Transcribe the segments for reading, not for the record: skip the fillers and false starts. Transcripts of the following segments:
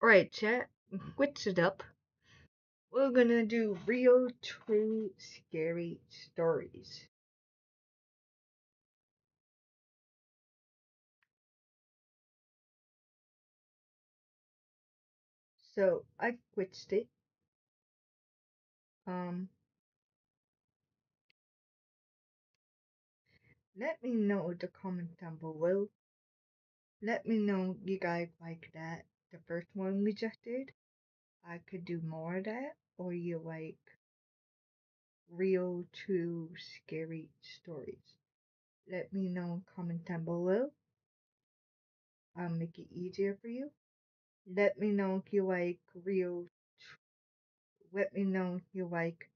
Alright, chat, switch it up. We're gonna do real, true, scary stories. So, I switched it. Let me know in the comments down below. Let me know you guys like that. The first one we just did. I could do more of that. Or you like real, true, scary stories. Let me know in the comments down below. I'll make it easier for you. Let me know if you like let me know if you like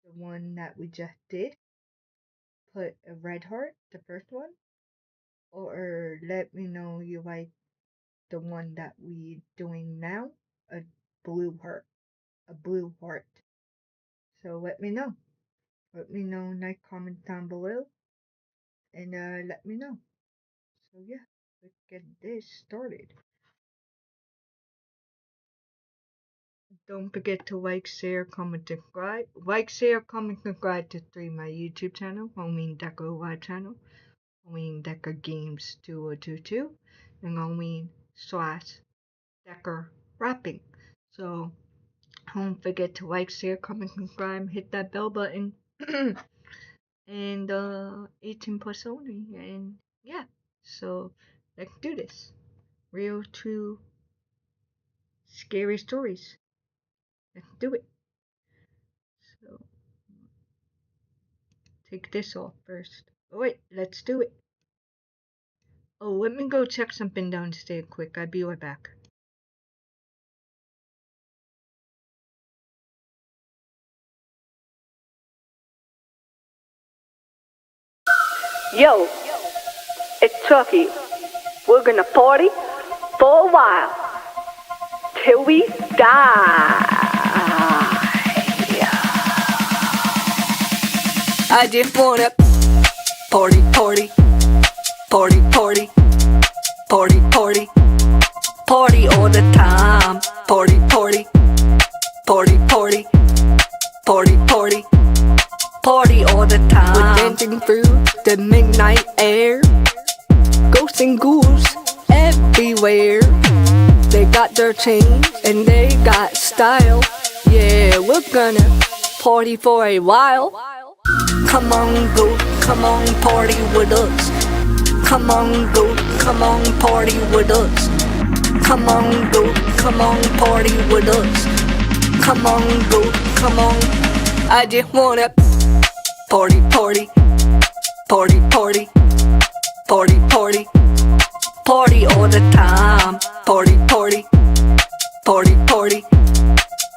the one that we just did. Put a red heart, the first one. Or let me know you like the one that we doing now, a blue heart. A blue heart. So let me know. Let me know in the comments down below. And let me know. So yeah, let's get this started. Don't forget to like, share, comment, subscribe. Like, share, comment, subscribe to my YouTube channel, Halloween Decor Live channel, Halloween Decor Games 2022, and Halloween / Decor Wrapping. So don't forget to like, share, comment, subscribe, hit that bell button, and 18 plus only. And yeah, so let's do this. Real, true, scary stories. Let's do it. So take this off first. Oh wait, let's do it. Oh, let me go check something downstairs quick. I'll be right back. Yo, it's Chucky. We're gonna party for a while till we die. I just wanna party, party, party, party, party, party, party all the time. Party, party, party, party, party, party, party all the time. We're dancing through the midnight air, ghosts and ghouls everywhere. They got their chains and they got style. Yeah, we're gonna party for a while. Come on, go, come on, party with us. Come on, go, come on, party with us. Come on, go, come on, party with us. Come on, go, come on. I just wanna party, party, party, party, party, party, party all the time. Party, party, party, party,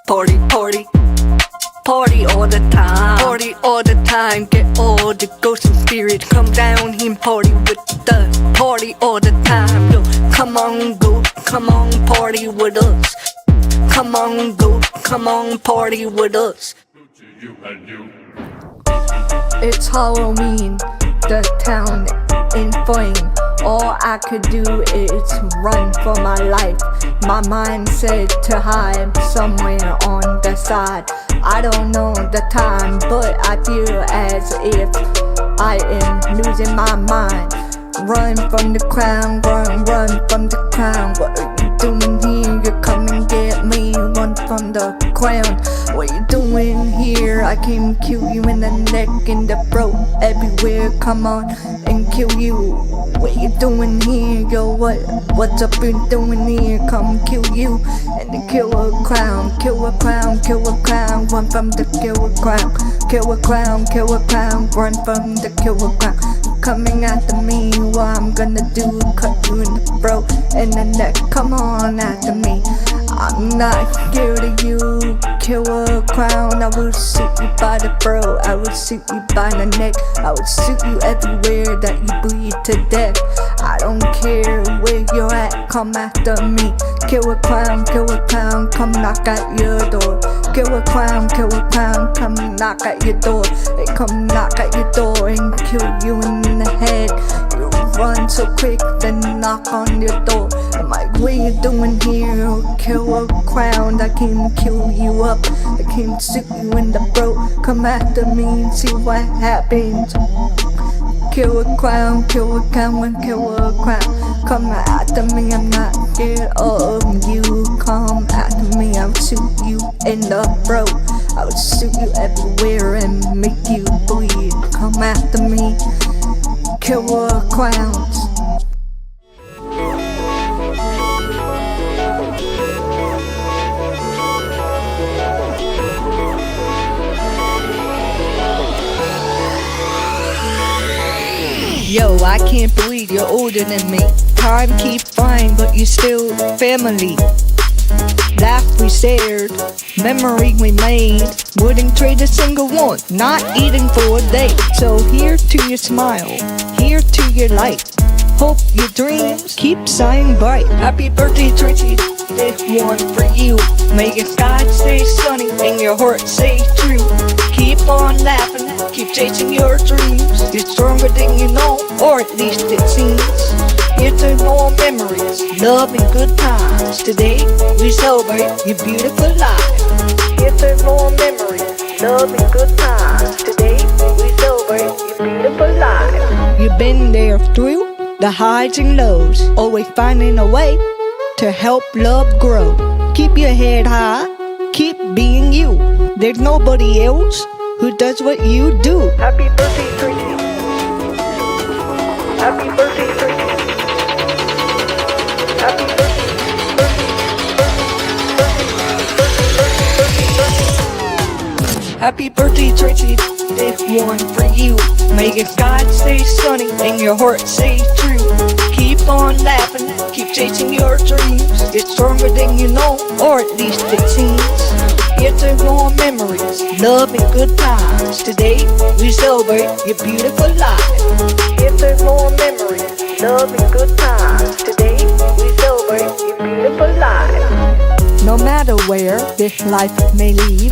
party, party, party all the time. Party all the time, get all the ghosts and spirits. Come down here and party with us. Party all the time, yo. Come on, go, come on, party with us. Come on, go, come on, party with us. It's Halloween, the town in flame. All I could do is run for my life. My mind said to hide somewhere on the side. I don't know the time, but I feel as if I am losing my mind. Run from the crown, run from the crown. What are you doing here? You come and get me. Run from the crown. What you doing here? I came to kill you in the neck, in the throat, everywhere. Come on and kill you. What you doing here? Yo, what's up you doing here? Come kill you and then kill a clown. Kill a clown, kill a clown. Run from the kill a clown. Kill a clown, kill a clown. Run from the kill a clown. Coming after me, what I'm gonna do? Cut you in the throat and the neck. Come on after me. I'm not scared of you. Kill a clown, I will shoot you by the throat. I will shoot you by the neck. I will shoot you everywhere that you bleed to death. I don't care where you're at, come after me. Kill a clown, come knock at your door. Kill a clown, come knock at your door. They come knock at your door and kill you in the head. You run so quick, then knock on your door. And I'm like, what you doing here? Kill a crown, I came to kill you up. I came to shoot you in the throat. Come after me and see what happens. Kill a crown, kill a crown, kill a crown. Come after me, I'm not scared of you. Come after me, I'll shoot you in the throat. I'll shoot you everywhere and make you bleed. Come after me, kill a crowns. Yo, I can't believe you're older than me. Time keeps flying, but you're still family. Laugh we shared, memory we made. Wouldn't trade a single one, not eating for a day. So here to your smile, here to your light. Hope your dreams keep shining bright. Happy birthday, Tracy, this one for you. May your sky stay sunny and your heart stay true. Keep on laughing, keep chasing your dreams. You're stronger than you know, or at least it seems. Here's to more memories, love and good times. Today we celebrate your beautiful life. Here's to more memories, love and good times. Today we celebrate your beautiful life. You've been there through the highs and lows, always finding a way to help love grow. Keep your head high, keep being you. There's nobody else who does what you do. Happy birthday, Tracy. Happy birthday, Tracy. Happy birthday. Happy birthday, Tracy. This one for you. May your sky stay sunny and your heart stay true. Keep on laughing, keep chasing your dreams. You're stronger than you know, or at least it seems. Here's to more memories, love and good times. Today we celebrate your beautiful life. Here's to more memories, love and good times. Today we celebrate your beautiful life. No matter where this life may lead,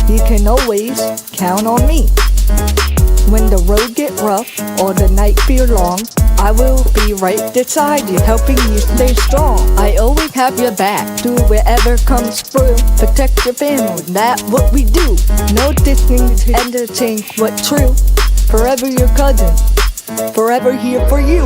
you can always count on me. When the road get rough or the night feel long, I will be right beside you, helping you stay strong. I always have your back, do whatever comes through. Protect your family, that's what we do. No distance to entertain what's true. Forever your cousin, forever here for you.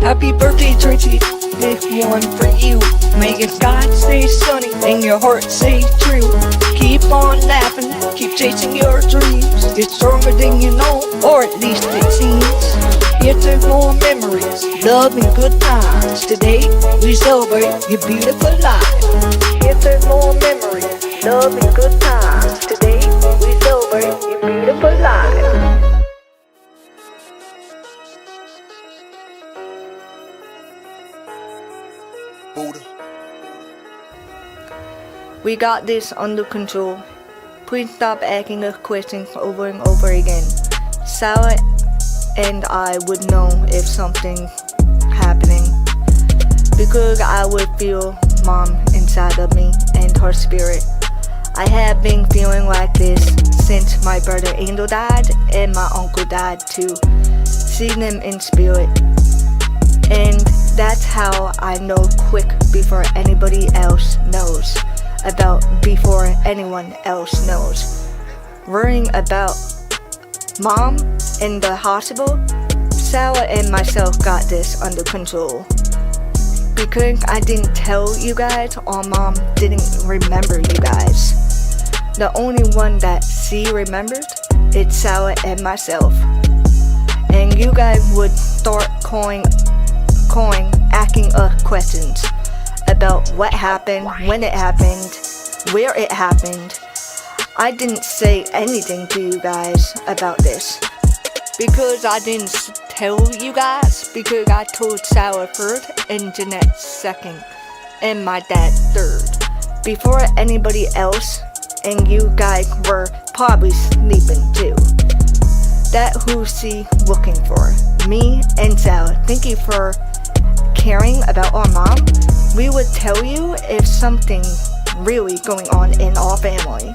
Happy birthday, Tracy. This one for you. May your sky stay sunny and your heart stay true. Keep on laughing, keep chasing your dreams. You're stronger than you know, or at least it seems. Here's to more memories, love and good times. Today we celebrate your beautiful life. Here's to more memories, love and good times. Today we celebrate your beautiful life. We got this under control. Please stop asking us questions over and over again. Sarah and I would know if something's happening, because I would feel Mom inside of me and her spirit. I have been feeling like this since my brother Angel died and my uncle died too. Seeing them in spirit. And that's how I know quick before anybody else knows. Before anyone else knows. Worrying about Mom in the hospital, Sarah and myself got this under control. Because I didn't tell you guys, or Mom didn't remember you guys. The only one that she remembered, it's Sarah and myself. And you guys would start asking us questions about what happened, when it happened, where it happened. I didn't say anything to you guys about this because I didn't tell you guys, because I told Sarah first and Jeanette second and my dad third, before anybody else, and you guys were probably sleeping too. That who she looking for, me and Sarah. Thank you for caring about our mom. We would tell you if something really going on in our family.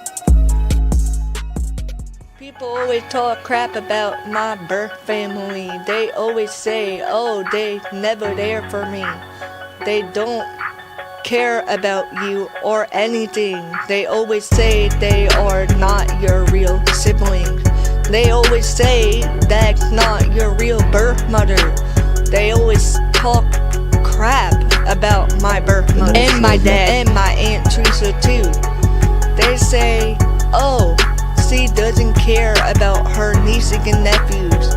People always talk crap about my birth family. They always say, oh, they never there for me. They don't care about you or anything. They always say they are not your real sibling. They always say that's not your real birth mother. They always talk crap about my birth mother and my dad and my Aunt Teresa too. They say, oh, she doesn't care about her nieces and nephews.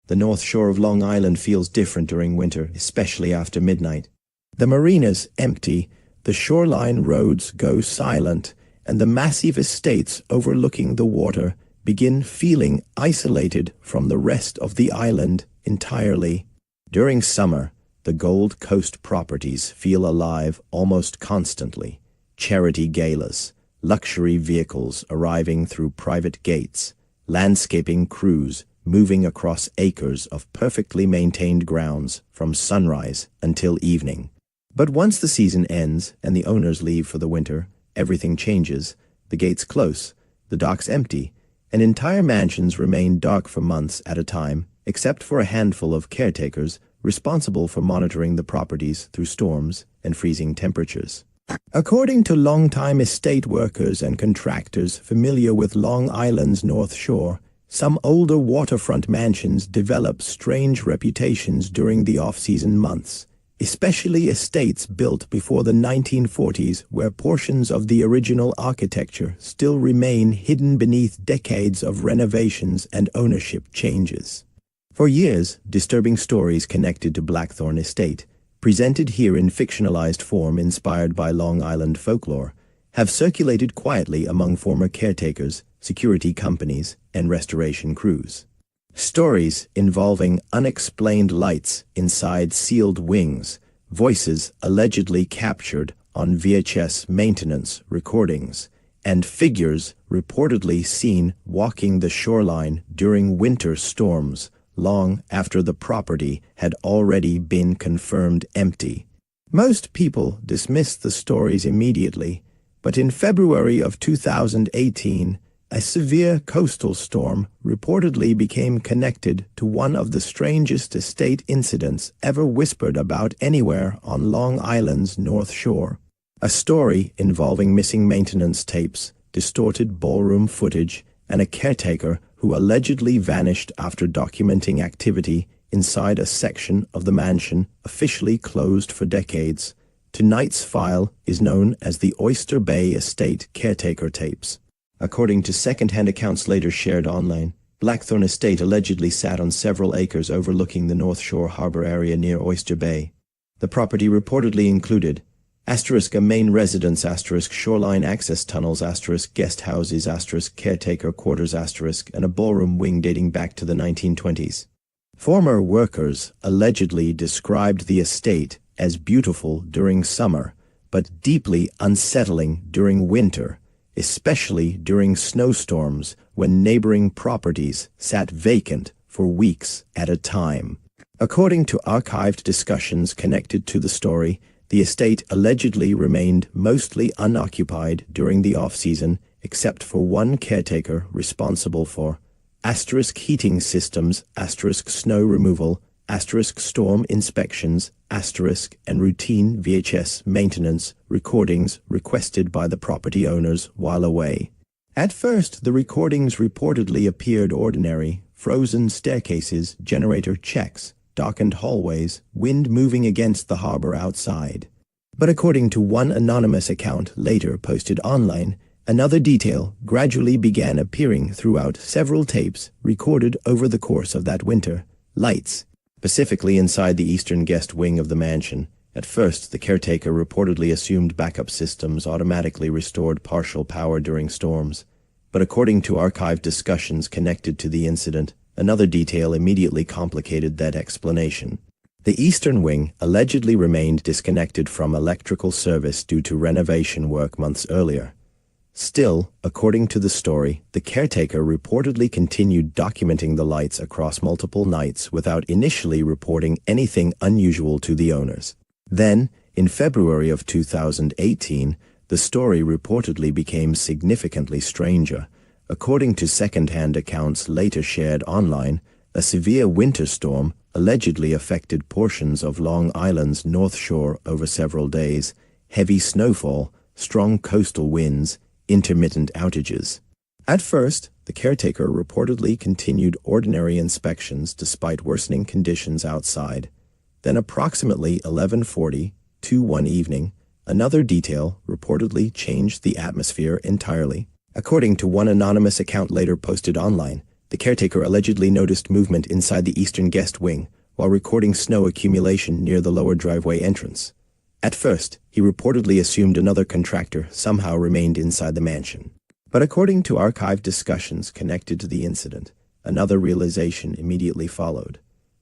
The north shore of Long Island feels different during winter, especially after midnight. The marinas empty, the shoreline roads go silent, and the massive estates overlooking the water begin feeling isolated from the rest of the island entirely. During summer, the Gold Coast properties feel alive almost constantly. Charity galas, luxury vehicles arriving through private gates, landscaping crews moving across acres of perfectly maintained grounds from sunrise until evening. But once the season ends and the owners leave for the winter, everything changes. The gates close, the docks empty, and entire mansions remain dark for months at a time, except for a handful of caretakers responsible for monitoring the properties through storms and freezing temperatures. According to longtime estate workers and contractors familiar with Long Island's North Shore, some older waterfront mansions develop strange reputations during the off-season months, especially estates built before the 1940s where portions of the original architecture still remain hidden beneath decades of renovations and ownership changes. For years, disturbing stories connected to Blackthorn Estate, presented here in fictionalized form inspired by Long Island folklore, have circulated quietly among former caretakers, security companies, and restoration crews. Stories involving unexplained lights inside sealed wings, voices allegedly captured on VHS maintenance recordings, and figures reportedly seen walking the shoreline during winter storms long after the property had already been confirmed empty. Most people dismissed the stories immediately, but in February of 2018, a severe coastal storm reportedly became connected to one of the strangest estate incidents ever whispered about anywhere on Long Island's North Shore. A story involving missing maintenance tapes, distorted ballroom footage, and a caretaker who allegedly vanished after documenting activity inside a section of the mansion officially closed for decades. Tonight's file is known as the Oyster Bay Estate Caretaker Tapes. According to second-hand accounts later shared online, Blackthorn Estate allegedly sat on several acres overlooking the North Shore harbor area near Oyster Bay. The property reportedly included *a main residence *, shoreline access tunnels *, guest houses *, caretaker quarters *, and a ballroom wing dating back to the 1920s. Former workers allegedly described the estate as beautiful during summer, but deeply unsettling during winter, especially during snowstorms when neighboring properties sat vacant for weeks at a time. According to archived discussions connected to the story, the estate allegedly remained mostly unoccupied during the off-season, except for one caretaker responsible for *heating systems, *snow removal, *storm inspections, and routine VHS maintenance recordings requested by the property owners while away. At first, the recordings reportedly appeared ordinary: frozen staircases, generator checks, darkened hallways, wind moving against the harbor outside. But according to one anonymous account later posted online, another detail gradually began appearing throughout several tapes recorded over the course of that winter. Lights, specifically inside the eastern guest wing of the mansion. At first, the caretaker reportedly assumed backup systems automatically restored partial power during storms. But according to archived discussions connected to the incident, another detail immediately complicated that explanation. The eastern wing allegedly remained disconnected from electrical service due to renovation work months earlier. Still, according to the story, the caretaker reportedly continued documenting the lights across multiple nights without initially reporting anything unusual to the owners. Then, in February of 2018, the story reportedly became significantly stranger. According to second-hand accounts later shared online, a severe winter storm allegedly affected portions of Long Island's North Shore over several days. Heavy snowfall, strong coastal winds, intermittent outages. At first, the caretaker reportedly continued ordinary inspections despite worsening conditions outside. Then approximately 11:40 to 1 evening, another detail reportedly changed the atmosphere entirely. According to one anonymous account later posted online, the caretaker allegedly noticed movement inside the eastern guest wing while recording snow accumulation near the lower driveway entrance. At first, he reportedly assumed another contractor somehow remained inside the mansion. But according to archived discussions connected to the incident, another realization immediately followed.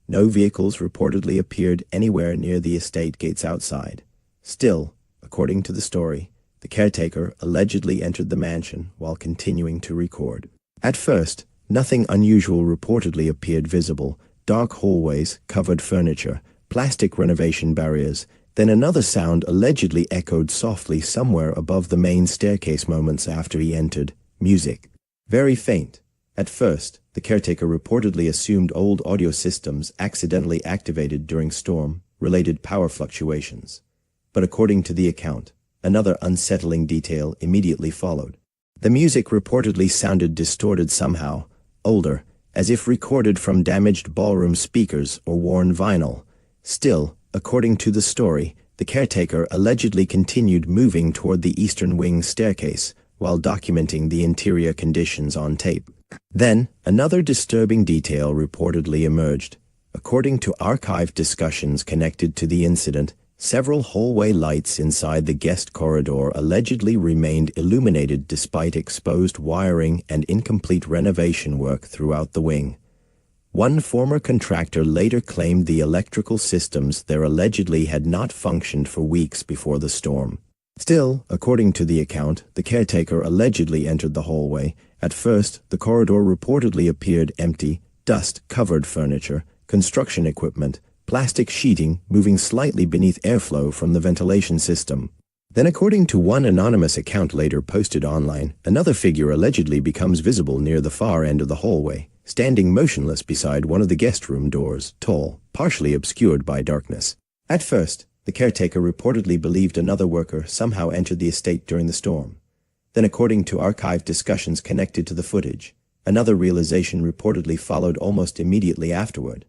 No vehicles reportedly appeared anywhere near the estate gates outside. Still, according to the story, the caretaker allegedly entered the mansion while continuing to record. At first, nothing unusual reportedly appeared visible: dark hallways, covered furniture, plastic renovation barriers. Then another sound allegedly echoed softly somewhere above the main staircase moments after he entered: music. Very faint. At first, the caretaker reportedly assumed old audio systems accidentally activated during storm-related power fluctuations. But according to the account, another unsettling detail immediately followed. The music reportedly sounded distorted somehow, older, as if recorded from damaged ballroom speakers or worn vinyl. Still, according to the story, the caretaker allegedly continued moving toward the eastern wing staircase while documenting the interior conditions on tape. Then, another disturbing detail reportedly emerged. According to archived discussions connected to the incident, several hallway lights inside the guest corridor allegedly remained illuminated despite exposed wiring and incomplete renovation work throughout the wing. One former contractor later claimed the electrical systems there allegedly had not functioned for weeks before the storm. Still, according to the account, the caretaker allegedly entered the hallway. At first, the corridor reportedly appeared empty: dust-covered furniture, construction equipment, plastic sheeting moving slightly beneath airflow from the ventilation system. Then, according to one anonymous account later posted online, another figure allegedly becomes visible near the far end of the hallway, standing motionless beside one of the guest room doors, tall, partially obscured by darkness. At first, the caretaker reportedly believed another worker somehow entered the estate during the storm. Then, according to archived discussions connected to the footage, another realization reportedly followed almost immediately afterward.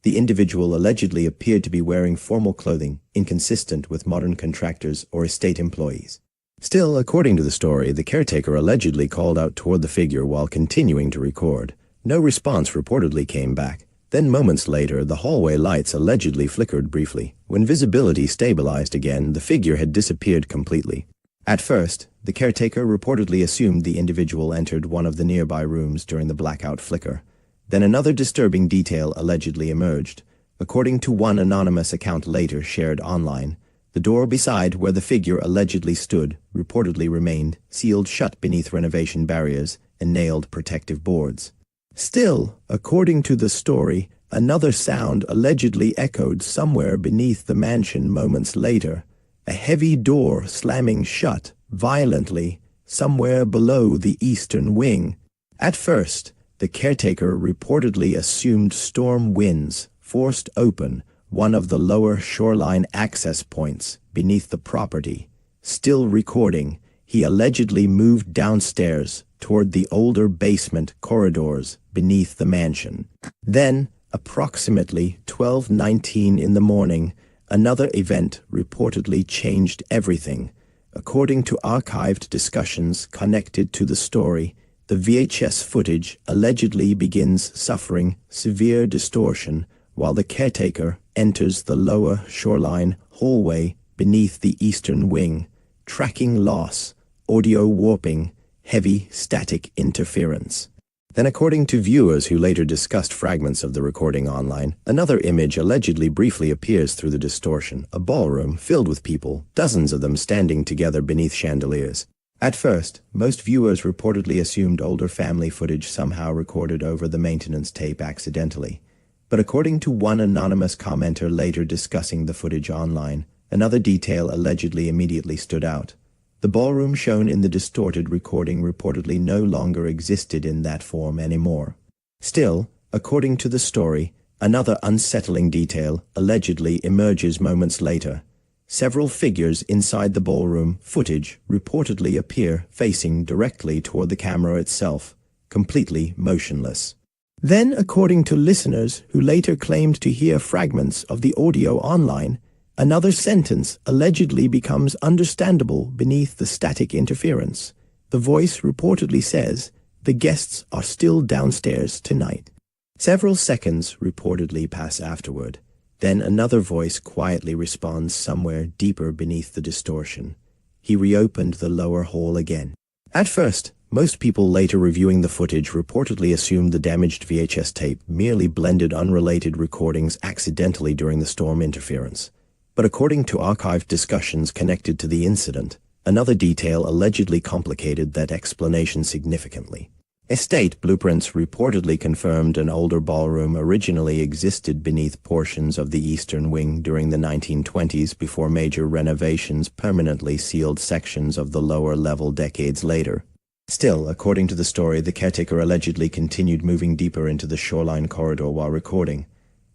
The individual allegedly appeared to be wearing formal clothing, inconsistent with modern contractors or estate employees. Still, according to the story, the caretaker allegedly called out toward the figure while continuing to record. No response reportedly came back. Then moments later, the hallway lights allegedly flickered briefly. When visibility stabilized again, the figure had disappeared completely. At first, the caretaker reportedly assumed the individual entered one of the nearby rooms during the blackout flicker. Then another disturbing detail allegedly emerged. According to one anonymous account later shared online, the door beside where the figure allegedly stood reportedly remained sealed shut beneath renovation barriers and nailed protective boards. Still, according to the story, another sound allegedly echoed somewhere beneath the mansion moments later: a heavy door slamming shut violently somewhere below the eastern wing. At first, the caretaker reportedly assumed storm winds forced open one of the lower shoreline access points beneath the property. Still recording, he allegedly moved downstairs toward the older basement corridors beneath the mansion. Then, approximately 12:19 in the morning, Another event reportedly changed everything. According to archived discussions connected to the story, the VHS footage allegedly begins suffering severe distortion while the caretaker enters the lower shoreline hallway beneath the eastern wing. Tracking loss, audio warping, heavy static interference. Then, according to viewers who later discussed fragments of the recording online, another image allegedly briefly appears through the distortion, a ballroom filled with people, dozens of them standing together beneath chandeliers. At first, most viewers reportedly assumed older family footage somehow recorded over the maintenance tape accidentally. But according to one anonymous commenter later discussing the footage online, another detail allegedly immediately stood out. The ballroom shown in the distorted recording reportedly no longer existed in that form anymore. Still, according to the story, another unsettling detail allegedly emerges moments later. Several figures inside the ballroom footage reportedly appear facing directly toward the camera itself, completely motionless. Then, according to listeners who later claimed to hear fragments of the audio online, another sentence allegedly becomes understandable beneath the static interference. The voice reportedly says, "The guests are still downstairs tonight." Several seconds reportedly pass afterward. Then another voice quietly responds somewhere deeper beneath the distortion. He reopened the lower hall again. At first, most people later reviewing the footage reportedly assumed the damaged VHS tape merely blended unrelated recordings accidentally during the storm interference. But according to archived discussions connected to the incident, another detail allegedly complicated that explanation significantly. Estate blueprints reportedly confirmed an older ballroom originally existed beneath portions of the eastern wing during the 1920s before major renovations permanently sealed sections of the lower level decades later. Still, according to the story, the caretaker allegedly continued moving deeper into the shoreline corridor while recording.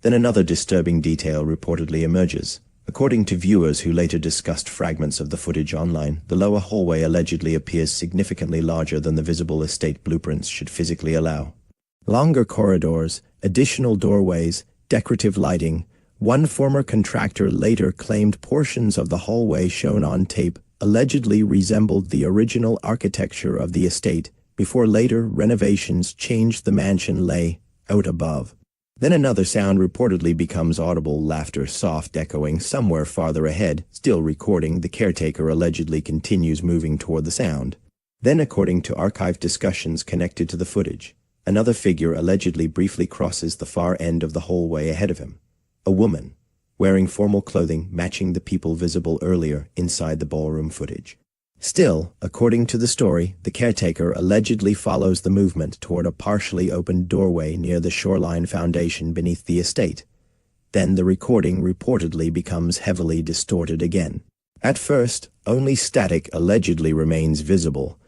Then another disturbing detail reportedly emerges. According to viewers who later discussed fragments of the footage online, the lower hallway allegedly appears significantly larger than the visible estate blueprints should physically allow. Longer corridors, additional doorways, decorative lighting. One former contractor later claimed portions of the hallway shown on tape allegedly resembled the original architecture of the estate before later renovations changed the mansion layout above. Then another sound reportedly becomes audible, laughter soft echoing somewhere farther ahead, still recording. The caretaker allegedly continues moving toward the sound. Then, according to archived discussions connected to the footage, another figure allegedly briefly crosses the far end of the hallway ahead of him. A woman, wearing formal clothing matching the people visible earlier inside the ballroom footage. Still, according to the story, the caretaker allegedly follows the movement toward a partially opened doorway near the shoreline foundation beneath the estate. Then the recording reportedly becomes heavily distorted again. At first, only static allegedly remains visible.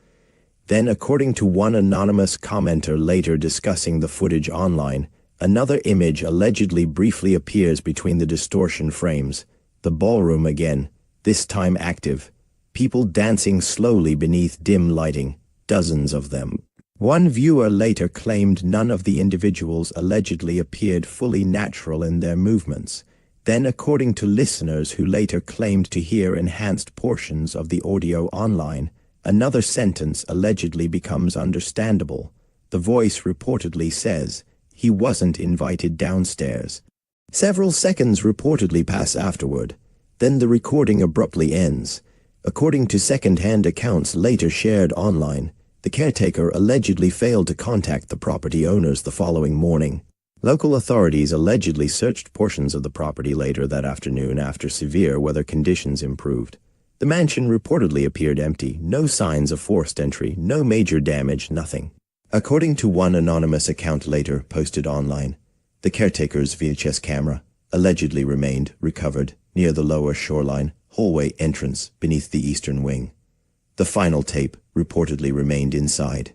Then, according to one anonymous commenter later discussing the footage online, another image allegedly briefly appears between the distortion frames. The ballroom again, this time active. People dancing slowly beneath dim lighting, dozens of them. One viewer later claimed none of the individuals allegedly appeared fully natural in their movements. Then, according to listeners who later claimed to hear enhanced portions of the audio online, another sentence allegedly becomes understandable. The voice reportedly says, "He wasn't invited downstairs." Several seconds reportedly pass afterward. Then the recording abruptly ends. According to second-hand accounts later shared online, the caretaker allegedly failed to contact the property owners the following morning. Local authorities allegedly searched portions of the property later that afternoon after severe weather conditions improved. The mansion reportedly appeared empty, no signs of forced entry, no major damage, nothing. According to one anonymous account later posted online, the caretaker's VHS camera allegedly remained recovered near the lower shoreline hallway entrance beneath the eastern wing. The final tape reportedly remained inside.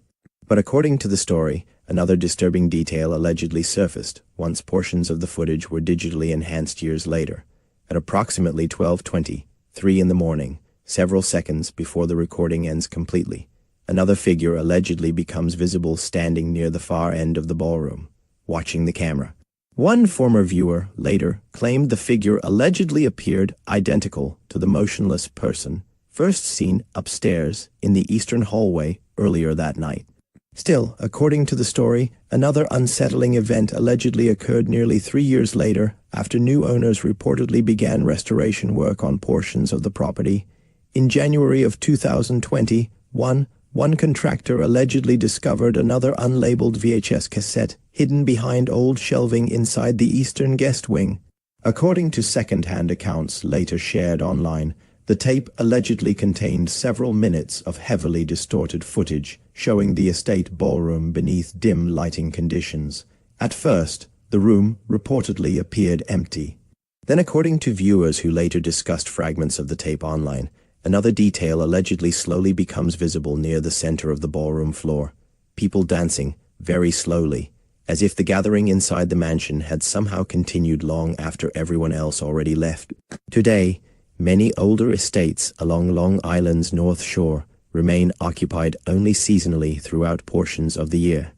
But according to the story, another disturbing detail allegedly surfaced once portions of the footage were digitally enhanced years later. At approximately 12:20, 3 in the morning, several seconds before the recording ends completely, another figure allegedly becomes visible standing near the far end of the ballroom, watching the camera. One former viewer later claimed the figure allegedly appeared identical to the motionless person first seen upstairs in the eastern hallway earlier that night. Still, according to the story, another unsettling event allegedly occurred nearly 3 years later after new owners reportedly began restoration work on portions of the property. In January of 2021, one contractor allegedly discovered another unlabeled VHS cassette hidden behind old shelving inside the eastern guest wing. According to second-hand accounts later shared online, the tape allegedly contained several minutes of heavily distorted footage showing the estate ballroom beneath dim lighting conditions. At first, the room reportedly appeared empty. Then, according to viewers who later discussed fragments of the tape online, another detail allegedly slowly becomes visible near the center of the ballroom floor. People dancing, very slowly, as if the gathering inside the mansion had somehow continued long after everyone else already left. Today, many older estates along Long Island's North Shore remain occupied only seasonally throughout portions of the year.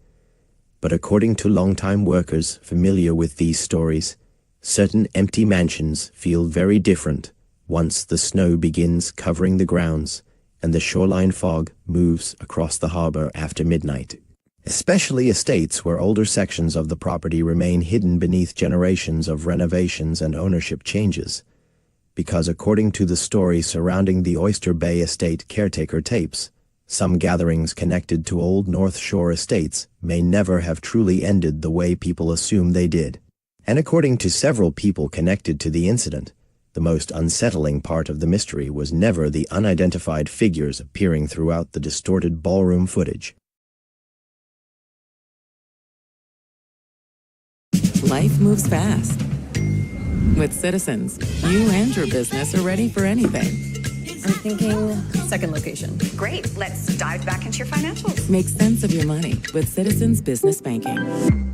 But according to longtime workers familiar with these stories, certain empty mansions feel very different once the snow begins covering the grounds and the shoreline fog moves across the harbor after midnight. Especially estates where older sections of the property remain hidden beneath generations of renovations and ownership changes. Because according to the story surrounding the Oyster Bay Estate caretaker tapes, some gatherings connected to old North Shore estates may never have truly ended the way people assume they did. And according to several people connected to the incident, the most unsettling part of the mystery was never the unidentified figures appearing throughout the distorted ballroom footage. Life moves fast. With Citizens, you and your business are ready for anything. I'm thinking second location. Great. Let's dive back into your financials. Make sense of your money with Citizens Business Banking.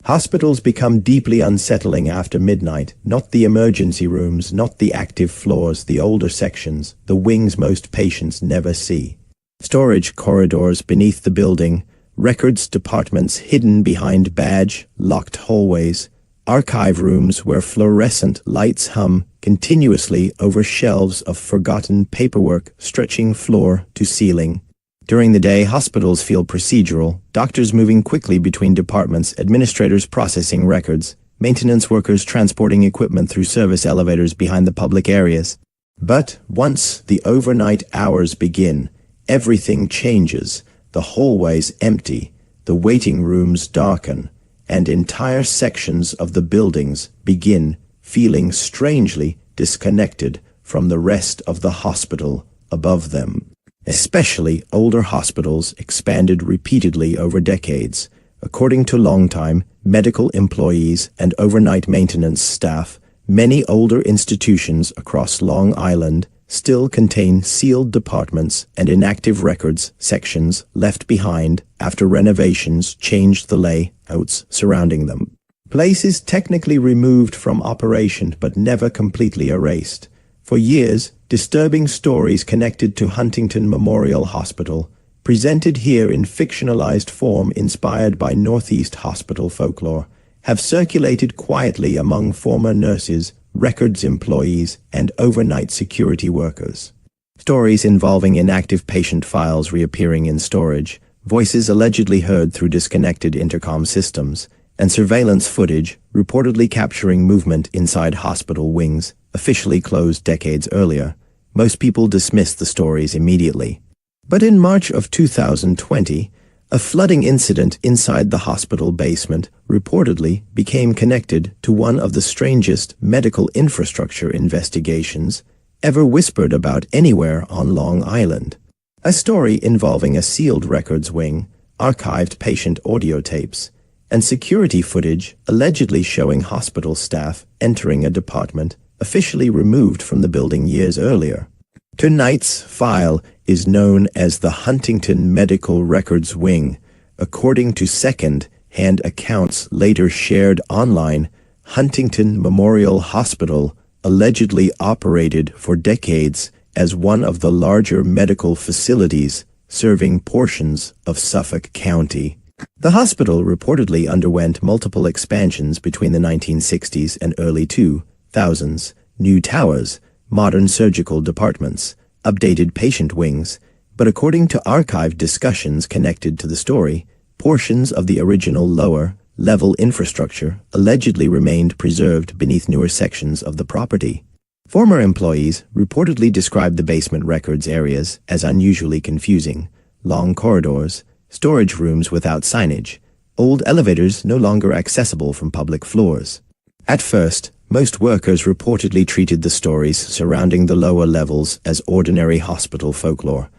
Hospitals become deeply unsettling after midnight. Not the emergency rooms, not the active floors, the older sections, the wings most patients never see. Storage corridors beneath the building, records departments hidden behind badge, locked hallways, archive rooms where fluorescent lights hum continuously over shelves of forgotten paperwork stretching floor to ceiling. During the day, hospitals feel procedural, doctors moving quickly between departments, administrators processing records, maintenance workers transporting equipment through service elevators behind the public areas. But once the overnight hours begin, everything changes. The hallways empty, the waiting rooms darken, and entire sections of the buildings begin feeling strangely disconnected from the rest of the hospital above them. Especially older hospitals expanded repeatedly over decades. According to longtime medical employees and overnight maintenance staff, many older institutions across Long Island still contain sealed departments and inactive records sections left behind after renovations changed the layouts surrounding them. Places technically removed from operation but never completely erased. For years, disturbing stories connected to Huntington Memorial Hospital, presented here in fictionalized form inspired by Northeast Hospital folklore, have circulated quietly among former nurses, records employees, and overnight security workers. Stories involving inactive patient files reappearing in storage, voices allegedly heard through disconnected intercom systems, and surveillance footage reportedly capturing movement inside hospital wings, officially closed decades earlier. Most people dismissed the stories immediately. But in March of 2020, a flooding incident inside the hospital basement reportedly became connected to one of the strangest medical infrastructure investigations ever whispered about anywhere on Long Island. A story involving a sealed records wing, archived patient audio tapes, and security footage allegedly showing hospital staff entering a department officially removed from the building years earlier. Tonight's file is known as the Huntington Medical Records Wing. According to second-hand accounts later shared online, Huntington Memorial Hospital allegedly operated for decades as one of the larger medical facilities serving portions of Suffolk County. The hospital reportedly underwent multiple expansions between the 1960s and early 2000s, new towers, modern surgical departments, updated patient wings, but according to archived discussions connected to the story, portions of the original lower-level infrastructure allegedly remained preserved beneath newer sections of the property. Former employees reportedly described the basement records areas as unusually confusing: long corridors, storage rooms without signage, old elevators no longer accessible from public floors. At first, most workers reportedly treated the stories surrounding the lower levels as ordinary hospital folklore,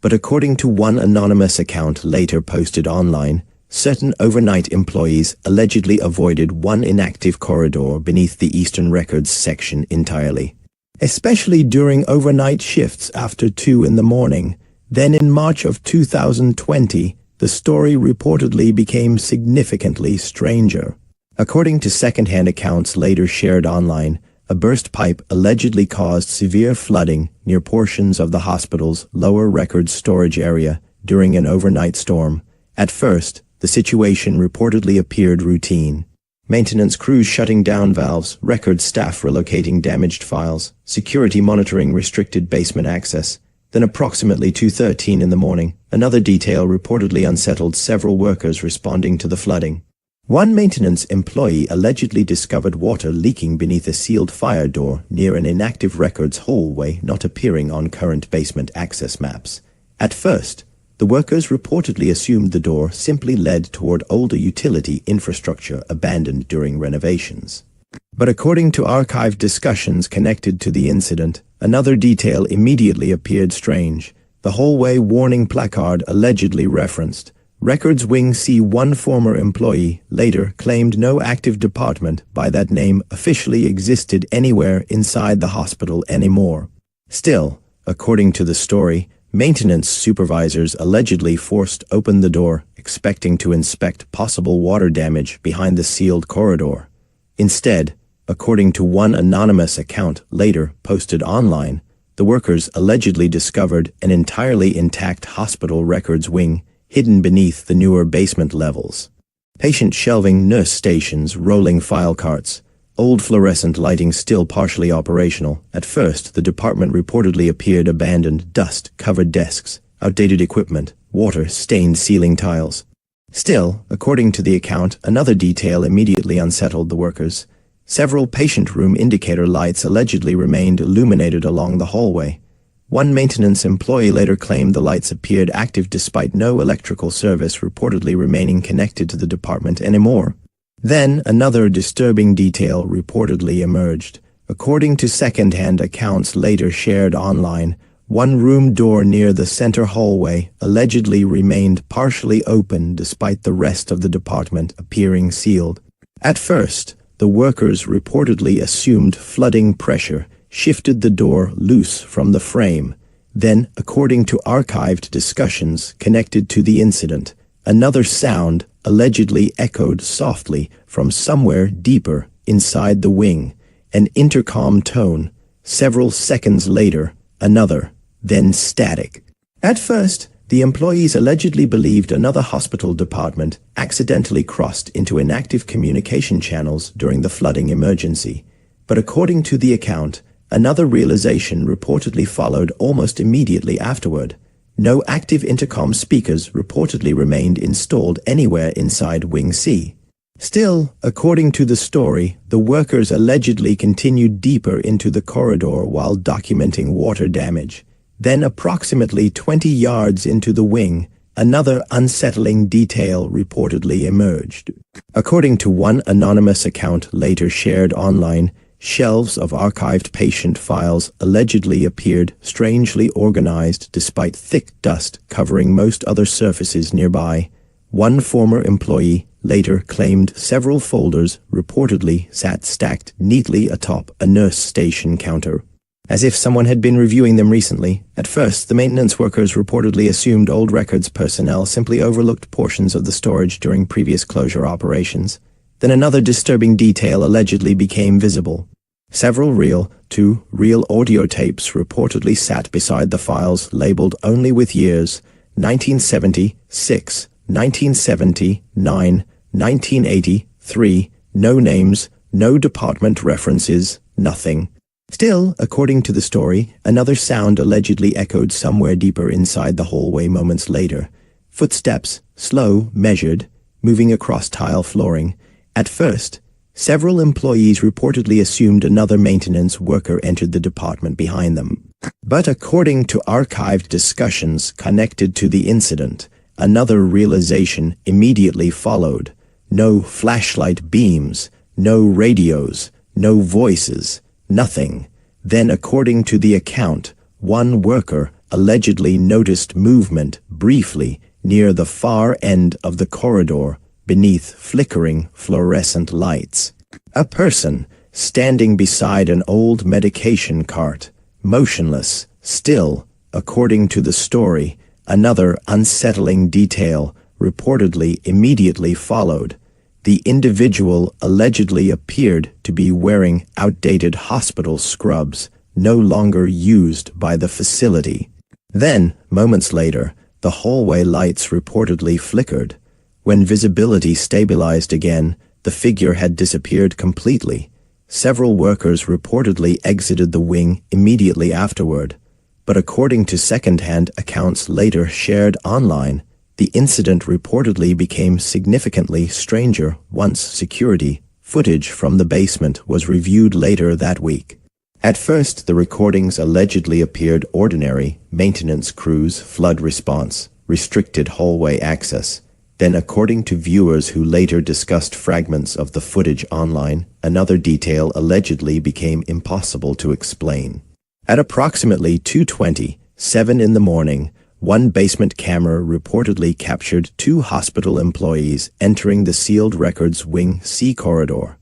but according to one anonymous account later posted online, certain overnight employees allegedly avoided one inactive corridor beneath the Eastern Records section entirely, especially during overnight shifts after 2 in the morning. Then in March of 2020, the story reportedly became significantly stranger. According to second-hand accounts later shared online, a burst pipe allegedly caused severe flooding near portions of the hospital's lower records storage area during an overnight storm. At first, the situation reportedly appeared routine: maintenance crews shutting down valves, record staff relocating damaged files, security monitoring restricted basement access. Then approximately 2:13 in the morning, another detail reportedly unsettled several workers responding to the flooding. One maintenance employee allegedly discovered water leaking beneath a sealed fire door near an inactive records hallway not appearing on current basement access maps. At first, the workers reportedly assumed the door simply led toward older utility infrastructure abandoned during renovations. But according to archived discussions connected to the incident, another detail immediately appeared strange: the hallway warning placard allegedly referenced Records Wing C. One former employee later claimed no active department by that name officially existed anywhere inside the hospital anymore. Still, according to the story, maintenance supervisors allegedly forced open the door, expecting to inspect possible water damage behind the sealed corridor. Instead, according to one anonymous account later posted online, the workers allegedly discovered an entirely intact hospital records wing hidden beneath the newer basement levels. Patient shelving, nurse stations, rolling file carts, old fluorescent lighting still partially operational. At first, the department reportedly appeared abandoned: dust-covered desks, outdated equipment, water-stained ceiling tiles. Still, according to the account, another detail immediately unsettled the workers. Several patient room indicator lights allegedly remained illuminated along the hallway. One maintenance employee later claimed the lights appeared active despite no electrical service reportedly remaining connected to the department anymore. Then another disturbing detail reportedly emerged. According to second-hand accounts later shared online, one room door near the center hallway allegedly remained partially open despite the rest of the department appearing sealed. At first, the workers reportedly assumed flooding pressure shifted the door loose from the frame. Then, according to archived discussions connected to the incident, another sound allegedly echoed softly from somewhere deeper inside the wing, an intercom tone. Several seconds later, another, then static. At first, the employees allegedly believed another hospital department accidentally crossed into inactive communication channels during the flooding emergency. But according to the account, another realization reportedly followed almost immediately afterward. No active intercom speakers reportedly remained installed anywhere inside Wing C. Still, according to the story, the workers allegedly continued deeper into the corridor while documenting water damage. Then, approximately 20 yards into the wing, another unsettling detail reportedly emerged. According to one anonymous account later shared online, shelves of archived patient files allegedly appeared strangely organized despite thick dust covering most other surfaces nearby. One former employee later claimed several folders reportedly sat stacked neatly atop a nurse station counter, as if someone had been reviewing them recently. At first, the maintenance workers reportedly assumed old records personnel simply overlooked portions of the storage during previous closure operations. Then another disturbing detail allegedly became visible. Several reel-to-reel audio tapes reportedly sat beside the files labeled only with years: 1976, 1979, 1983, no names, no department references, nothing. Still, according to the story, another sound allegedly echoed somewhere deeper inside the hallway moments later. Footsteps, slow, measured, moving across tile flooring. At first, several employees reportedly assumed another maintenance worker entered the department behind them. But according to archived discussions connected to the incident, another realization immediately followed. No flashlight beams, no radios, no voices, nothing. Then, according to the account, one worker allegedly noticed movement briefly near the far end of the corridor beneath flickering fluorescent lights. A person standing beside an old medication cart, motionless, still. According to the story, another unsettling detail reportedly immediately followed. The individual allegedly appeared to be wearing outdated hospital scrubs, no longer used by the facility. Then, moments later, the hallway lights reportedly flickered. When visibility stabilized again, the figure had disappeared completely. Several workers reportedly exited the wing immediately afterward. But according to second-hand accounts later shared online, the incident reportedly became significantly stranger once security footage from the basement was reviewed later that week. At first, the recordings allegedly appeared ordinary: maintenance crews, flood response, restricted hallway access. Then, according to viewers who later discussed fragments of the footage online, another detail allegedly became impossible to explain. At approximately 2:27 in the morning, one basement camera reportedly captured two hospital employees entering the sealed records Wing C corridor.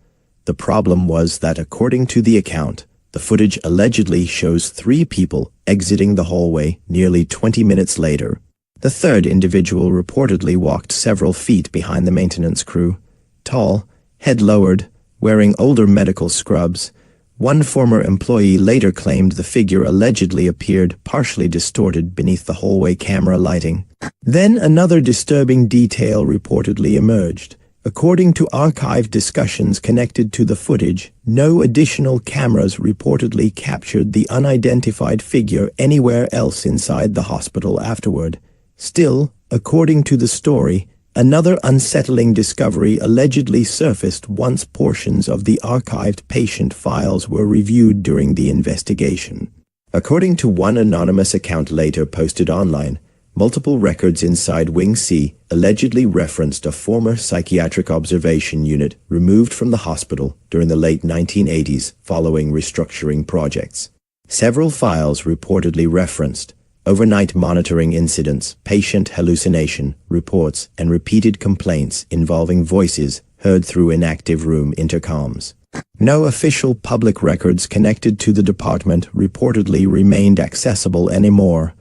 The problem was that, according to the account, the footage allegedly shows three people exiting the hallway nearly 20 minutes later. The third individual reportedly walked several feet behind the maintenance crew, tall, head lowered, wearing older medical scrubs. One former employee later claimed the figure allegedly appeared partially distorted beneath the hallway camera lighting. Then another disturbing detail reportedly emerged. According to archived discussions connected to the footage, no additional cameras reportedly captured the unidentified figure anywhere else inside the hospital afterward. Still, according to the story, another unsettling discovery allegedly surfaced once portions of the archived patient files were reviewed during the investigation. According to one anonymous account later posted online, multiple records inside Wing C allegedly referenced a former psychiatric observation unit removed from the hospital during the late 1980s following restructuring projects. Several files reportedly referenced overnight monitoring incidents, patient hallucination reports, and repeated complaints involving voices heard through inactive room intercoms. No official public records connected to the department reportedly remained accessible anymore.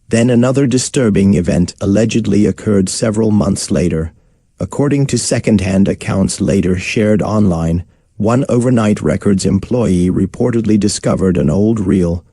Then another disturbing event allegedly occurred several months later. According to second-hand accounts later shared online, one overnight records employee reportedly discovered an old reel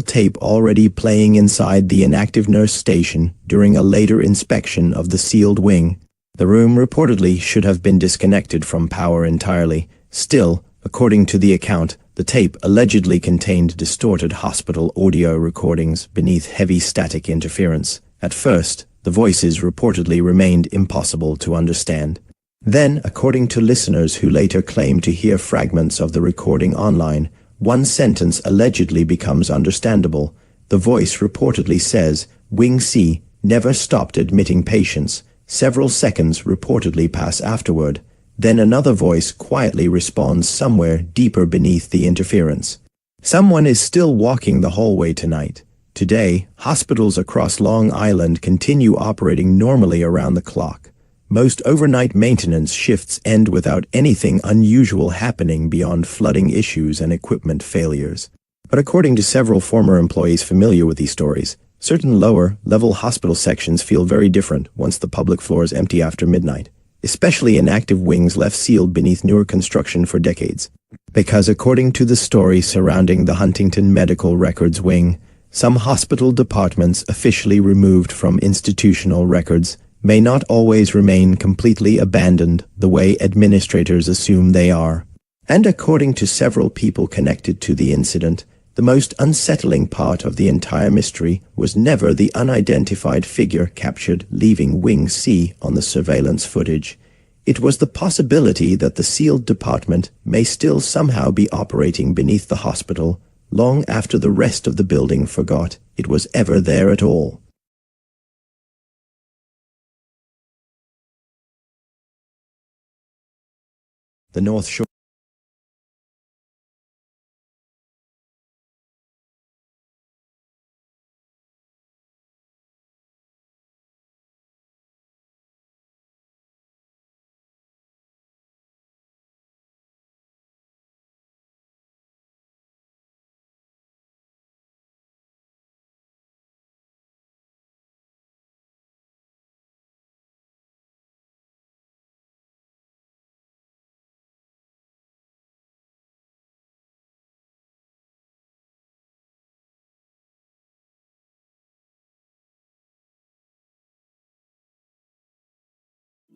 tape already playing inside the inactive nurse station during a later inspection of the sealed wing. The room reportedly should have been disconnected from power entirely. Still, according to the account, the tape allegedly contained distorted hospital audio recordings beneath heavy static interference. At first, the voices reportedly remained impossible to understand. Then, according to listeners who later claimed to hear fragments of the recording online, one sentence allegedly becomes understandable. The voice reportedly says, "Wing C never stopped admitting patients." Several seconds reportedly pass afterward. Then another voice quietly responds somewhere deeper beneath the interference. "Someone is still walking the hallway tonight. Today, hospitals across Long Island continue operating normally around the clock. Most overnight maintenance shifts end without anything unusual happening beyond flooding issues and equipment failures. But according to several former employees familiar with these stories, certain lower-level hospital sections feel very different once the public floors empty after midnight, especially inactive wings left sealed beneath newer construction for decades. Because according to the story surrounding the Huntington Medical Records Wing, some hospital departments officially removed from institutional records may not always remain completely abandoned the way administrators assume they are. And according to several people connected to the incident, the most unsettling part of the entire mystery was never the unidentified figure captured leaving Wing C on the surveillance footage. It was the possibility that the sealed department may still somehow be operating beneath the hospital long after the rest of the building forgot it was ever there at all. The North Shore.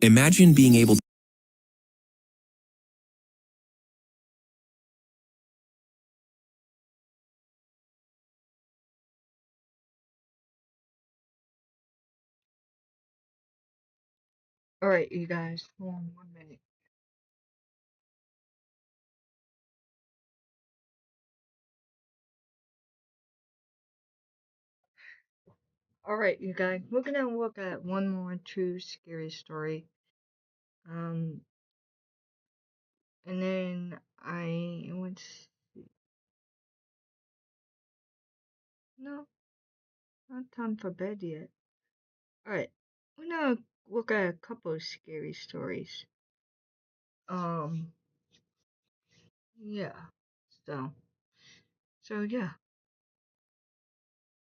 Imagine being able to Alright, you guys, hold on 1 minute. Alright, you guys, we're gonna look at one more true scary story. And then let's see. No, not time for bed yet. Alright, we're gonna look at a couple of scary stories. Yeah, so yeah.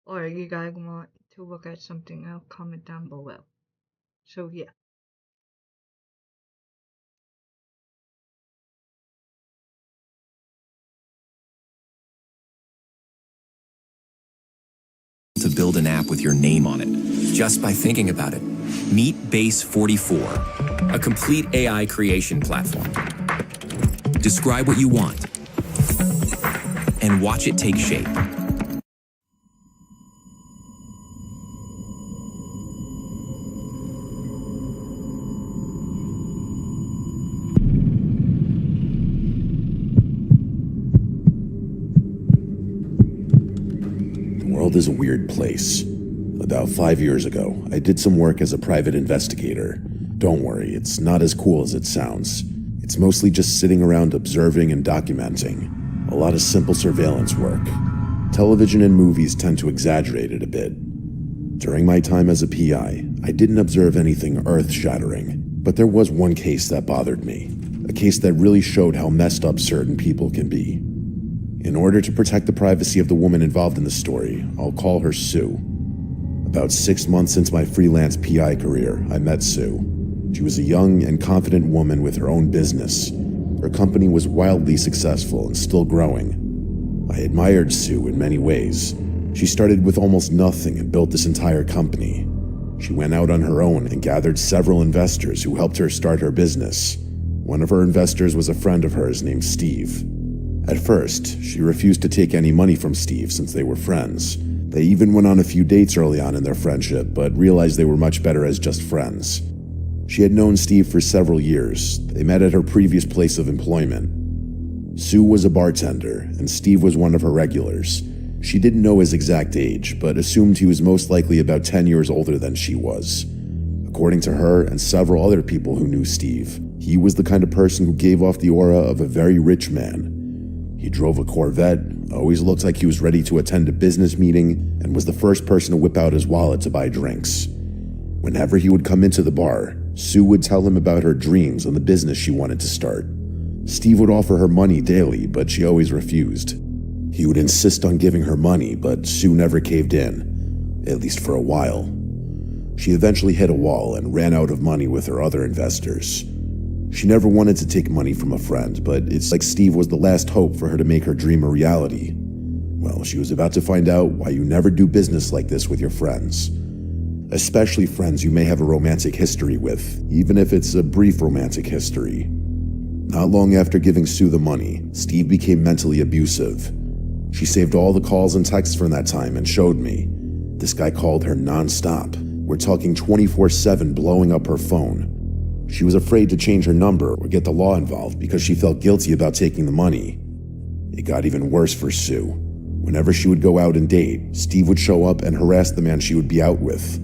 Or you guys want to look at something else, comment down below. So yeah. build an app with your name on it, just by thinking about it. Meet Base 44, a complete AI creation platform. Describe what you want, and watch it take shape. The world is a weird place. About 5 years ago, I did some work as a private investigator. Don't worry, it's not as cool as it sounds. It's mostly just sitting around observing and documenting. A lot of simple surveillance work. Television and movies tend to exaggerate it a bit. During my time as a PI, I didn't observe anything earth-shattering, but there was one case that bothered me. A case that really showed how messed up certain people can be. In order to protect the privacy of the woman involved in the story, I'll call her Sue. About 6 months into my freelance PI career, I met Sue. She was a young and confident woman with her own business. Her company was wildly successful and still growing. I admired Sue in many ways. She started with almost nothing and built this entire company. She went out on her own and gathered several investors who helped her start her business. One of her investors was a friend of hers named Steve. At first, she refused to take any money from Steve since they were friends. They even went on a few dates early on in their friendship, but realized they were much better as just friends. She had known Steve for several years. They met at her previous place of employment. Sue was a bartender, and Steve was one of her regulars. She didn't know his exact age, but assumed he was most likely about 10 years older than she was. According to her and several other people who knew Steve, he was the kind of person who gave off the aura of a very rich man. He drove a Corvette, always looked like he was ready to attend a business meeting, and was the first person to whip out his wallet to buy drinks. Whenever he would come into the bar, Sue would tell him about her dreams and the business she wanted to start. Steve would offer her money daily, but she always refused. He would insist on giving her money, but Sue never caved in, at least for a while. She eventually hit a wall and ran out of money with her other investors. She never wanted to take money from a friend, but it's like Steve was the last hope for her to make her dream a reality. Well, she was about to find out why you never do business like this with your friends. Especially friends you may have a romantic history with, even if it's a brief romantic history. Not long after giving Sue the money, Steve became mentally abusive. She saved all the calls and texts from that time and showed me. This guy called her non-stop. We're talking 24/7, blowing up her phone. She was afraid to change her number or get the law involved because she felt guilty about taking the money. It got even worse for Sue. Whenever she would go out and date, Steve would show up and harass the man she would be out with.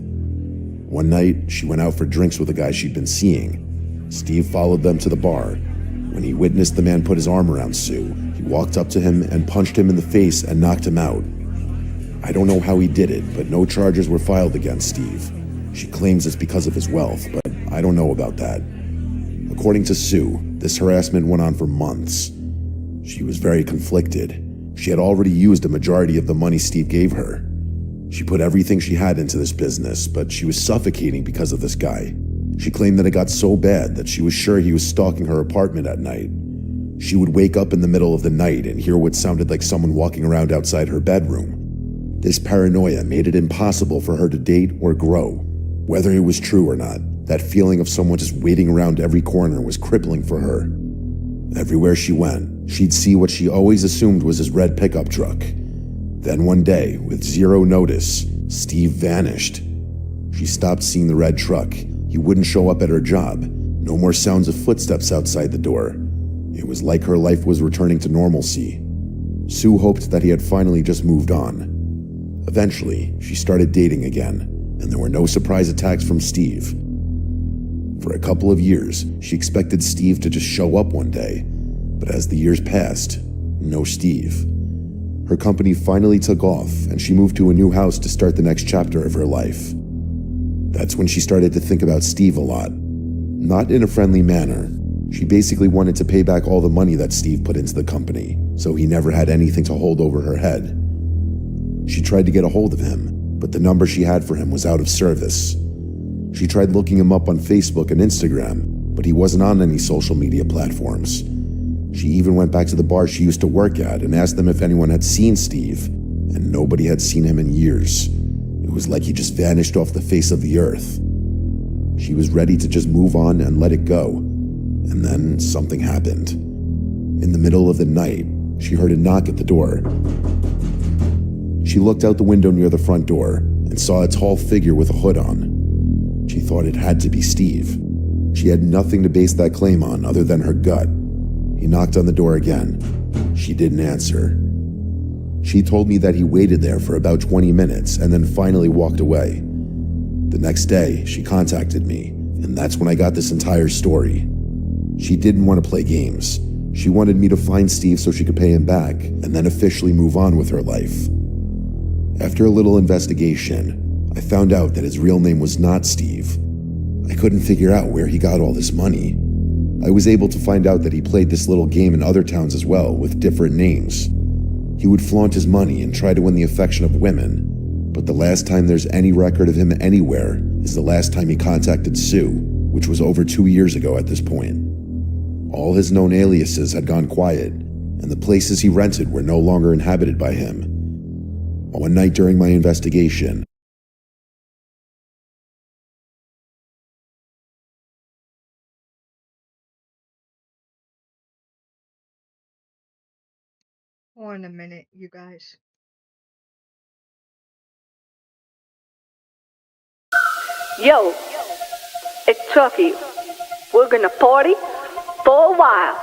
One night, she went out for drinks with a guy she'd been seeing. Steve followed them to the bar. When he witnessed the man put his arm around Sue, he walked up to him and punched him in the face and knocked him out. I don't know how he did it, but no charges were filed against Steve. She claims it's because of his wealth, but I don't know about that. According to Sue, this harassment went on for months. She was very conflicted. She had already used a majority of the money Steve gave her. She put everything she had into this business, but she was suffocating because of this guy. She claimed that it got so bad that she was sure he was stalking her apartment at night. She would wake up in the middle of the night and hear what sounded like someone walking around outside her bedroom. This paranoia made it impossible for her to date or grow. Whether it was true or not, that feeling of someone just waiting around every corner was crippling for her. Everywhere she went, she'd see what she always assumed was his red pickup truck. Then one day, with zero notice, Steve vanished. She stopped seeing the red truck. He wouldn't show up at her job. No more sounds of footsteps outside the door. It was like her life was returning to normalcy. Sue hoped that he had finally just moved on. Eventually, she started dating again, and there were no surprise attacks from Steve. For a couple of years, she expected Steve to just show up one day, but as the years passed, no Steve. Her company finally took off, and she moved to a new house to start the next chapter of her life. That's when she started to think about Steve a lot. Not in a friendly manner. She basically wanted to pay back all the money that Steve put into the company, so he never had anything to hold over her head. She tried to get a hold of him, but the number she had for him was out of service. She tried looking him up on Facebook and Instagram, but he wasn't on any social media platforms. She even went back to the bar she used to work at and asked them if anyone had seen Steve, and nobody had seen him in years. It was like he just vanished off the face of the earth. She was ready to just move on and let it go, and then something happened. In the middle of the night, she heard a knock at the door. She looked out the window near the front door and saw a tall figure with a hood on. She thought it had to be Steve. She had nothing to base that claim on other than her gut. He knocked on the door again. She didn't answer. She told me that he waited there for about 20 minutes and then finally walked away. The next day, she contacted me, and that's when I got this entire story. She didn't want to play games. She wanted me to find Steve so she could pay him back and then officially move on with her life. After a little investigation, I found out that his real name was not Steve. I couldn't figure out where he got all this money. I was able to find out that he played this little game in other towns as well, with different names. He would flaunt his money and try to win the affection of women, but the last time there's any record of him anywhere is the last time he contacted Sue, which was over 2 years ago at this point. All his known aliases had gone quiet, and the places he rented were no longer inhabited by him. One night during my investigation, Hold on a minute, you guys. Yo, it's Chucky. We're gonna party for a while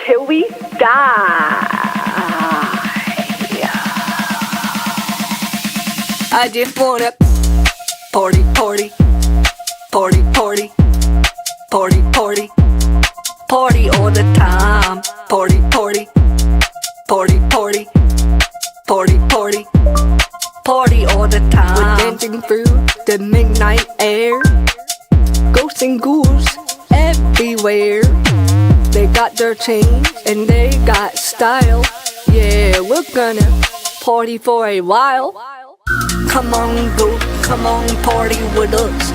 till we die. I just wanna party, party, party, party, party, party, party all the time. Party, party, party, party, party, party, party all the time. We're dancing through the midnight air. Go ghosts and ghouls everywhere. They got their chains and they got style. Yeah, we're gonna party for a while. Come on, go, come on, party with us.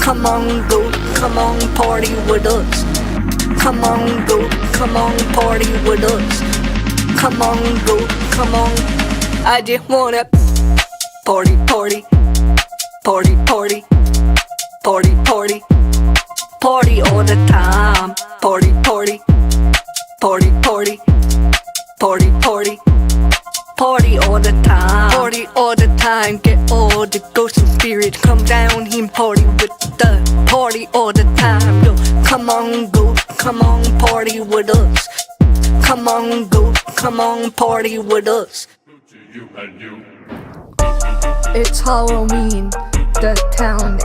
Come on, go, come on, party with us. Come on, go, come on, party with us. Come on, go, come on. I just wanna party, party, party, party, party, party, party all the time. Party, party, party, party, party, party, party all the time. Party all the time. Get all the ghosts and spirits. Come down here and party with the party all the time. Yo, come on, go, come on, party with us. Come on, go, come on, party with us. It's Halloween, the town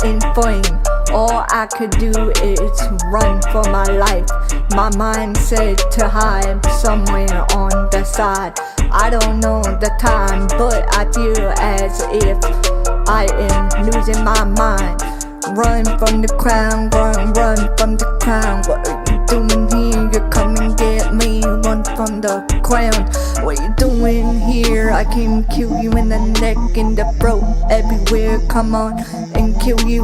in flame. All I could do is run for my life. My mind said to hide somewhere on the side. I don't know the time, but I feel as if I am losing my mind. Run from the crown, run from the crown. What are you doing here? You come and get me. Run from the crown. What you doing here? I can kill you in the neck, in the throat, everywhere. Come on and kill you.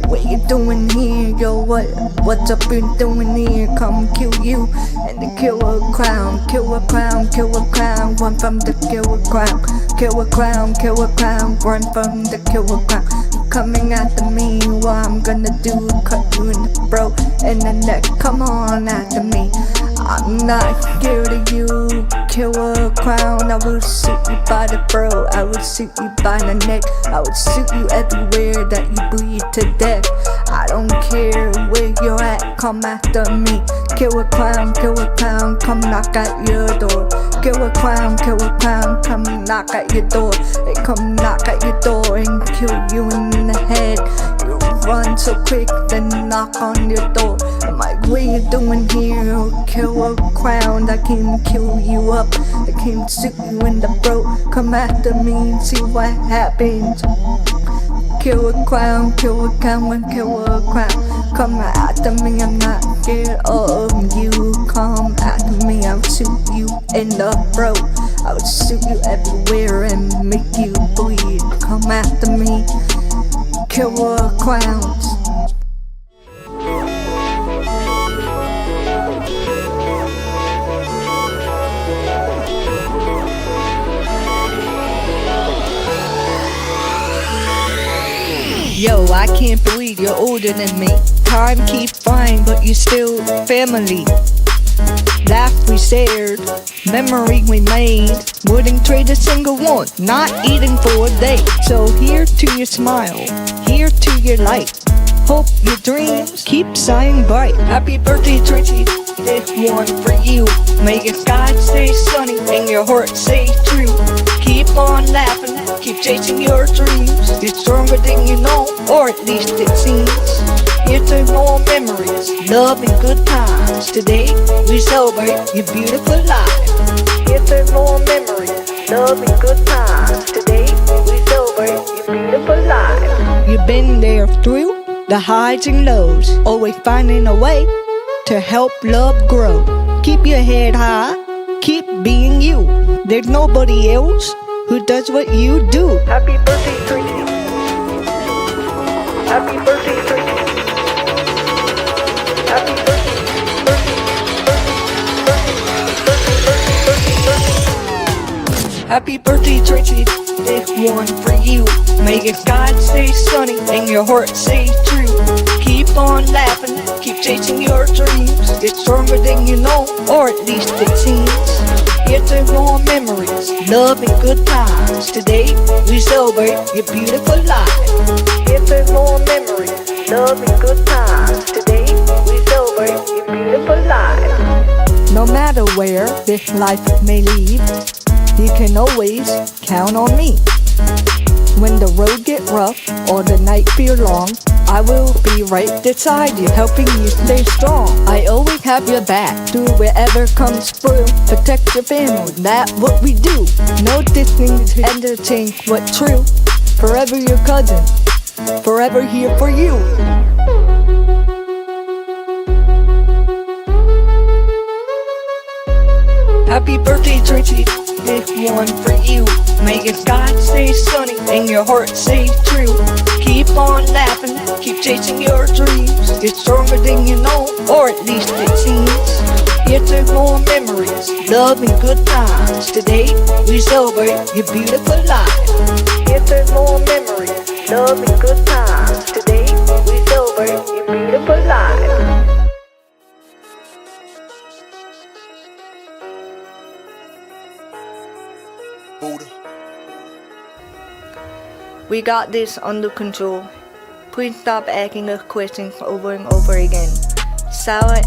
What you doing here? Yo, what's up you doing here? Come kill you and the kill a crown. Kill a crown, kill a crown. Run from the kill a crown. Kill a crown, kill a crown. Run from the kill a crown. Coming after me, what I'm gonna do? Cut you in the throat and the neck. Come on after me. I'm not scared of you. Kill a crown. I will shoot you by the throat. I will shoot you by the neck. I will shoot you everywhere that you bleed to death. I don't care where you're at. Come after me. Kill a clown, come knock at your door. Kill a clown, come knock at your door. They come knock at your door and kill you in the head. You run so quick, then knock on your door. I'm like, what you doing here? Kill a clown, I can kill you up. I can shoot you in the throat. Come after me and see what happens. Kill a clown, kill a clown, kill a clown. Come after me, I'm not scared of you. Come after me, I'll shoot you in the throat. I'll shoot you everywhere and make you bleed. Come after me, kill a clowns. Yo, I can't believe you're older than me. Time keeps flying, but you're still family. Laugh we shared, memory we made. Wouldn't trade a single one, not eating for a day. So here to your smile, here to your light. Hope your dreams keep shining bright. Happy birthday, Tracy, this one for you. May your sky stay sunny and your heart stay true. Keep on laughing, keep chasing your dreams. You're stronger than you know, or at least it seems. Here's to more memories, love and good times. Today we celebrate your beautiful life. Here's to more memories, love and good times. Today we celebrate your beautiful life. You've been there through the highs and lows, always finding a way to help love grow. Keep your head high, keep being you. There's nobody else who does what you do. Happy birthday, Tracy. Happy birthday, Tracy. Happy birthday, Happy birthday, Tracy. This one for you. May your sky stay sunny and your heart stay true. Keep on laughing, keep chasing your dreams. You're stronger than you know, or at least it seems. Here's to more memories, love and good times. Today we celebrate your beautiful life. Here's to more memories, love and good times. Today we celebrate your beautiful life. No matter where this life may lead, you can always count on me. When the road get rough or the night feel long, I will be right beside you, helping you stay strong. I always have your back through wherever comes through. Protect your family, that's what we do. No distance to entertain what's true. Forever your cousin, forever here for you. Happy birthday, Trixie. This one for you. May your sky stay sunny and your heart stay true. Keep on laughing, keep chasing your dreams. It's stronger than you know, or at least it seems. Here's to more memories, love and good times. Today we celebrate your beautiful life. Here's to more memories, love and good times. Today we celebrate your beautiful life. We got this under control. Please stop asking us questions over and over again. Sarah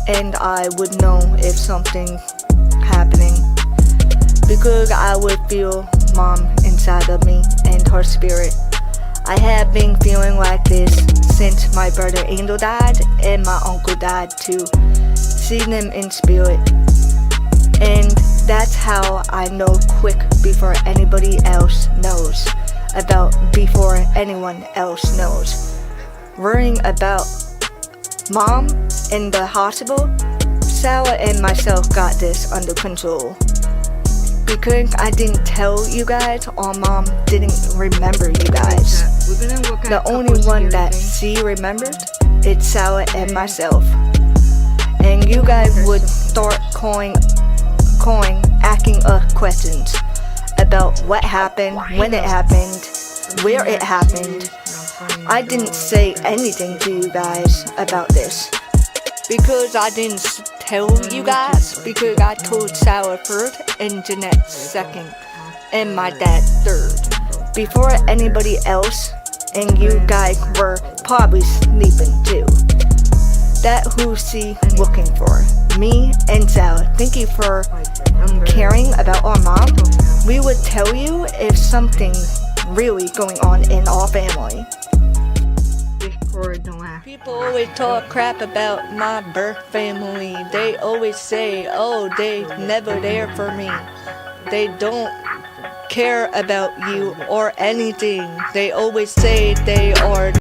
and I would know if something's happening, because I would feel Mom inside of me and her spirit. I have been feeling like this since my brother Angel died and my uncle died too. See them in spirit. And that's how I know quick before anybody else knows. Before anyone else knows. Worrying about Mom in the hospital, Sarah and myself got this under control. Because I didn't tell you guys, or Mom didn't remember you guys. The only one that she remembered is Sarah and myself. And you guys would start asking us questions about what happened, when it happened, where it happened. I didn't say anything to you guys about this because I didn't tell you guys, because I told Sarah first and Jeanette second and my dad third before anybody else, and you guys were probably sleeping too. That who she looking for. Me and Sarah, thank you for caring about our mom. We would tell you if something's really going on in our family. People always talk crap about my birth family. They always say, oh, they never there for me. They don't care about you or anything. They always say they are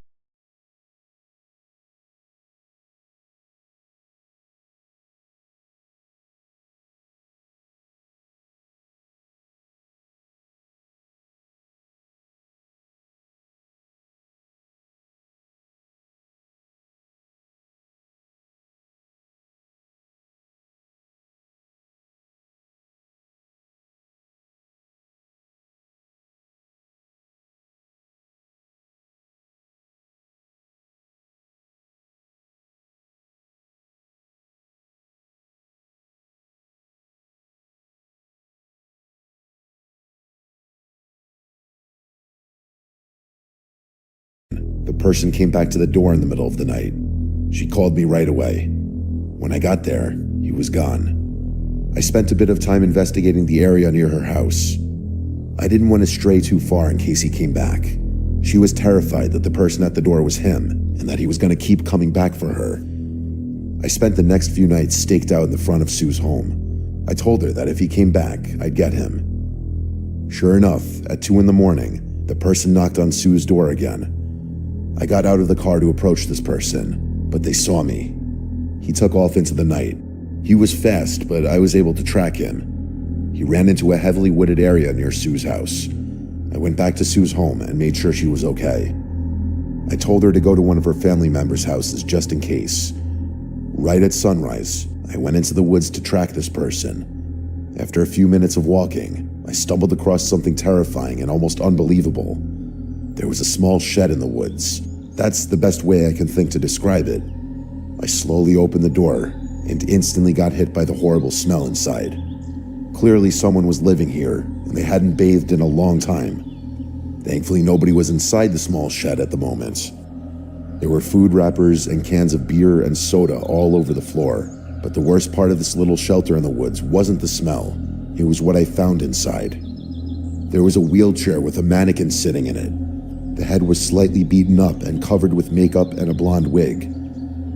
The person came back to the door in the middle of the night. She called me right away. When I got there, he was gone. I spent a bit of time investigating the area near her house. I didn't want to stray too far in case he came back. She was terrified that the person at the door was him and that he was going to keep coming back for her. I spent the next few nights staked out in the front of Sue's home. I told her that if he came back, I'd get him. Sure enough, at 2 a.m, the person knocked on Sue's door again. I got out of the car to approach this person, but they saw me. He took off into the night. He was fast, but I was able to track him. He ran into a heavily wooded area near Sue's house. I went back to Sue's home and made sure she was okay. I told her to go to one of her family members' houses just in case. Right at sunrise, I went into the woods to track this person. After a few minutes of walking, I stumbled across something terrifying and almost unbelievable. There was a small shed in the woods. That's the best way I can think to describe it. I slowly opened the door and instantly got hit by the horrible smell inside. Clearly someone was living here, and they hadn't bathed in a long time. Thankfully, nobody was inside the small shed at the moment. There were food wrappers and cans of beer and soda all over the floor, but the worst part of this little shelter in the woods wasn't the smell. It was what I found inside. There was a wheelchair with a mannequin sitting in it. The head was slightly beaten up and covered with makeup and a blonde wig.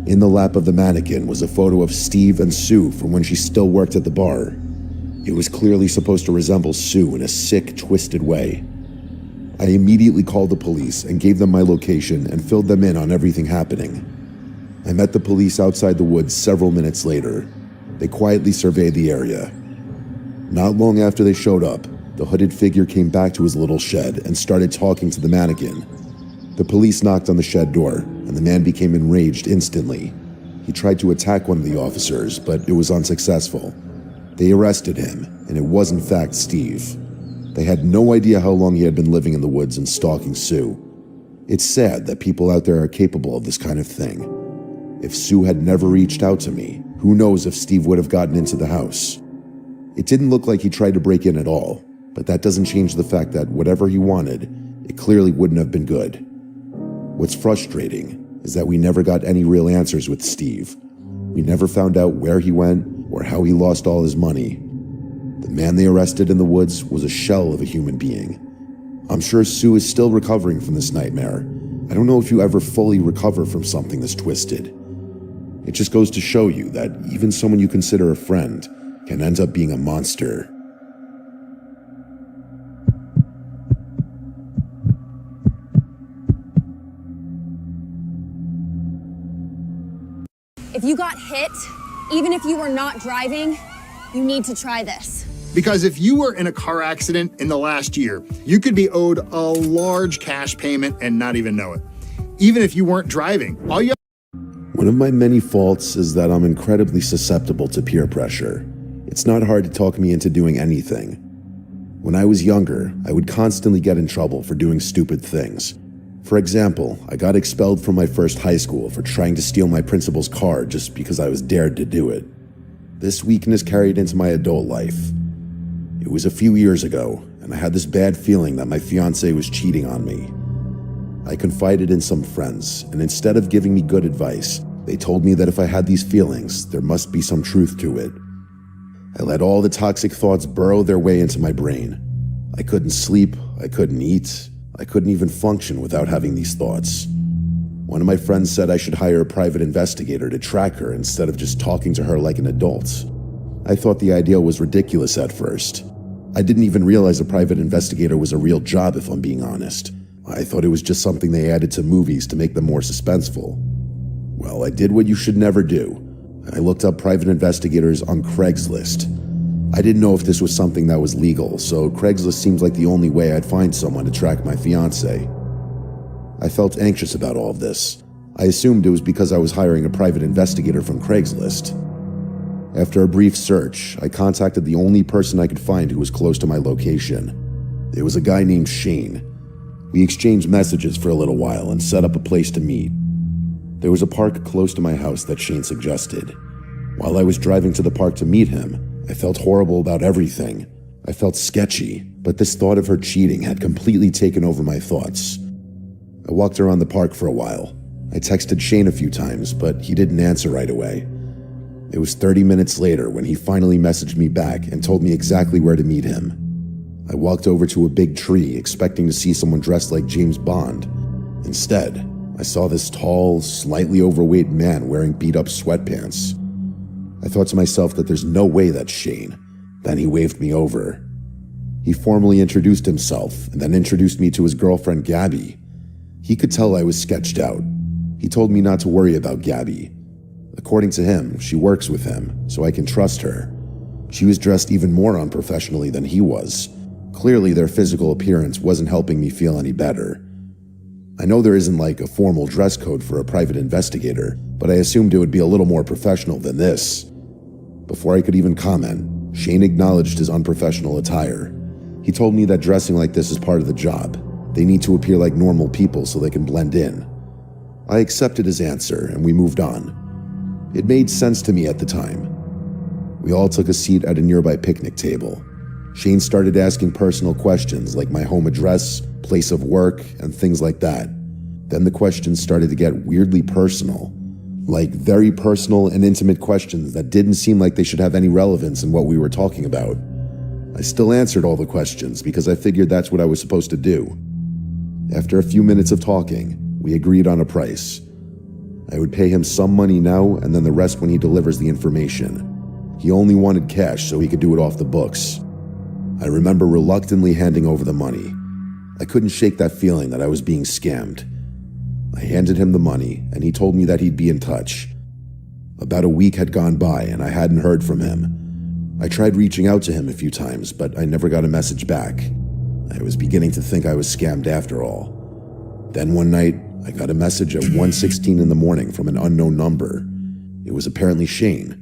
In the lap of the mannequin was a photo of Steve and Sue from when she still worked at the bar. It was clearly supposed to resemble Sue in a sick, twisted way. I immediately called the police and gave them my location and filled them in on everything happening. I met the police outside the woods several minutes later. They quietly surveyed the area. Not long after they showed up, the hooded figure came back to his little shed and started talking to the mannequin. The police knocked on the shed door, and the man became enraged instantly. He tried to attack one of the officers, but it was unsuccessful. They arrested him, and it was in fact Steve. They had no idea how long he had been living in the woods and stalking Sue. It's sad that people out there are capable of this kind of thing. If Sue had never reached out to me, who knows if Steve would have gotten into the house. It didn't look like he tried to break in at all, but that doesn't change the fact that whatever he wanted, it clearly wouldn't have been good. What's frustrating is that we never got any real answers with Steve. We never found out where he went or how he lost all his money. The man they arrested in the woods was a shell of a human being. I'm sure Sue is still recovering from this nightmare. I don't know if you ever fully recover from something this twisted. It just goes to show you that even someone you consider a friend can end up being a monster. If you got hit, even if you were not driving, you need to try this. Because if you were in a car accident in the last year, you could be owed a large cash payment and not even know it. Even if you weren't driving, One of my many faults is that I'm incredibly susceptible to peer pressure. It's not hard to talk me into doing anything. When I was younger, I would constantly get in trouble for doing stupid things. For example, I got expelled from my first high school for trying to steal my principal's car just because I was dared to do it. This weakness carried into my adult life. It was a few years ago, and I had this bad feeling that my fiancée was cheating on me. I confided in some friends, and instead of giving me good advice, they told me that if I had these feelings, there must be some truth to it. I let all the toxic thoughts burrow their way into my brain. I couldn't sleep, I couldn't eat, I couldn't even function without having these thoughts. One of my friends said I should hire a private investigator to track her instead of just talking to her like an adult. I thought the idea was ridiculous at first. I didn't even realize a private investigator was a real job, if I'm being honest. I thought it was just something they added to movies to make them more suspenseful. Well, I did what you should never do. I looked up private investigators on Craigslist. I didn't know if this was something that was legal, so Craigslist seems like the only way I'd find someone to track my fiancée. I felt anxious about all of this. I assumed it was because I was hiring a private investigator from Craigslist. After a brief search, I contacted the only person I could find who was close to my location. It was a guy named Shane. We exchanged messages for a little while and set up a place to meet. There was a park close to my house that Shane suggested. While I was driving to the park to meet him, I felt horrible about everything. I felt sketchy, but this thought of her cheating had completely taken over my thoughts. I walked around the park for a while. I texted Shane a few times, but he didn't answer right away. It was 30 minutes later when he finally messaged me back and told me exactly where to meet him. I walked over to a big tree, expecting to see someone dressed like James Bond. Instead, I saw this tall, slightly overweight man wearing beat-up sweatpants. I thought to myself that there's no way that's Shane. Then he waved me over. He formally introduced himself and then introduced me to his girlfriend, Gabby. He could tell I was sketched out. He told me not to worry about Gabby. According to him, she works with him, so I can trust her. She was dressed even more unprofessionally than he was. Clearly, their physical appearance wasn't helping me feel any better. I know there isn't like a formal dress code for a private investigator, but I assumed it would be a little more professional than this. Before I could even comment, Shane acknowledged his unprofessional attire. He told me that dressing like this is part of the job. They need to appear like normal people so they can blend in. I accepted his answer and we moved on. It made sense to me at the time. We all took a seat at a nearby picnic table. Shane started asking personal questions like my home address, place of work, and things like that. Then the questions started to get weirdly personal. Like very personal and intimate questions that didn't seem like they should have any relevance in what we were talking about. I still answered all the questions because I figured that's what I was supposed to do. After a few minutes of talking, we agreed on a price. I would pay him some money now and then the rest when he delivers the information. He only wanted cash so he could do it off the books. I remember reluctantly handing over the money. I couldn't shake that feeling that I was being scammed. I handed him the money and he told me that he'd be in touch. About a week had gone by and I hadn't heard from him. I tried reaching out to him a few times, but I never got a message back. I was beginning to think I was scammed after all. Then one night, I got a message at 1:16 in the morning from an unknown number. It was apparently Shane.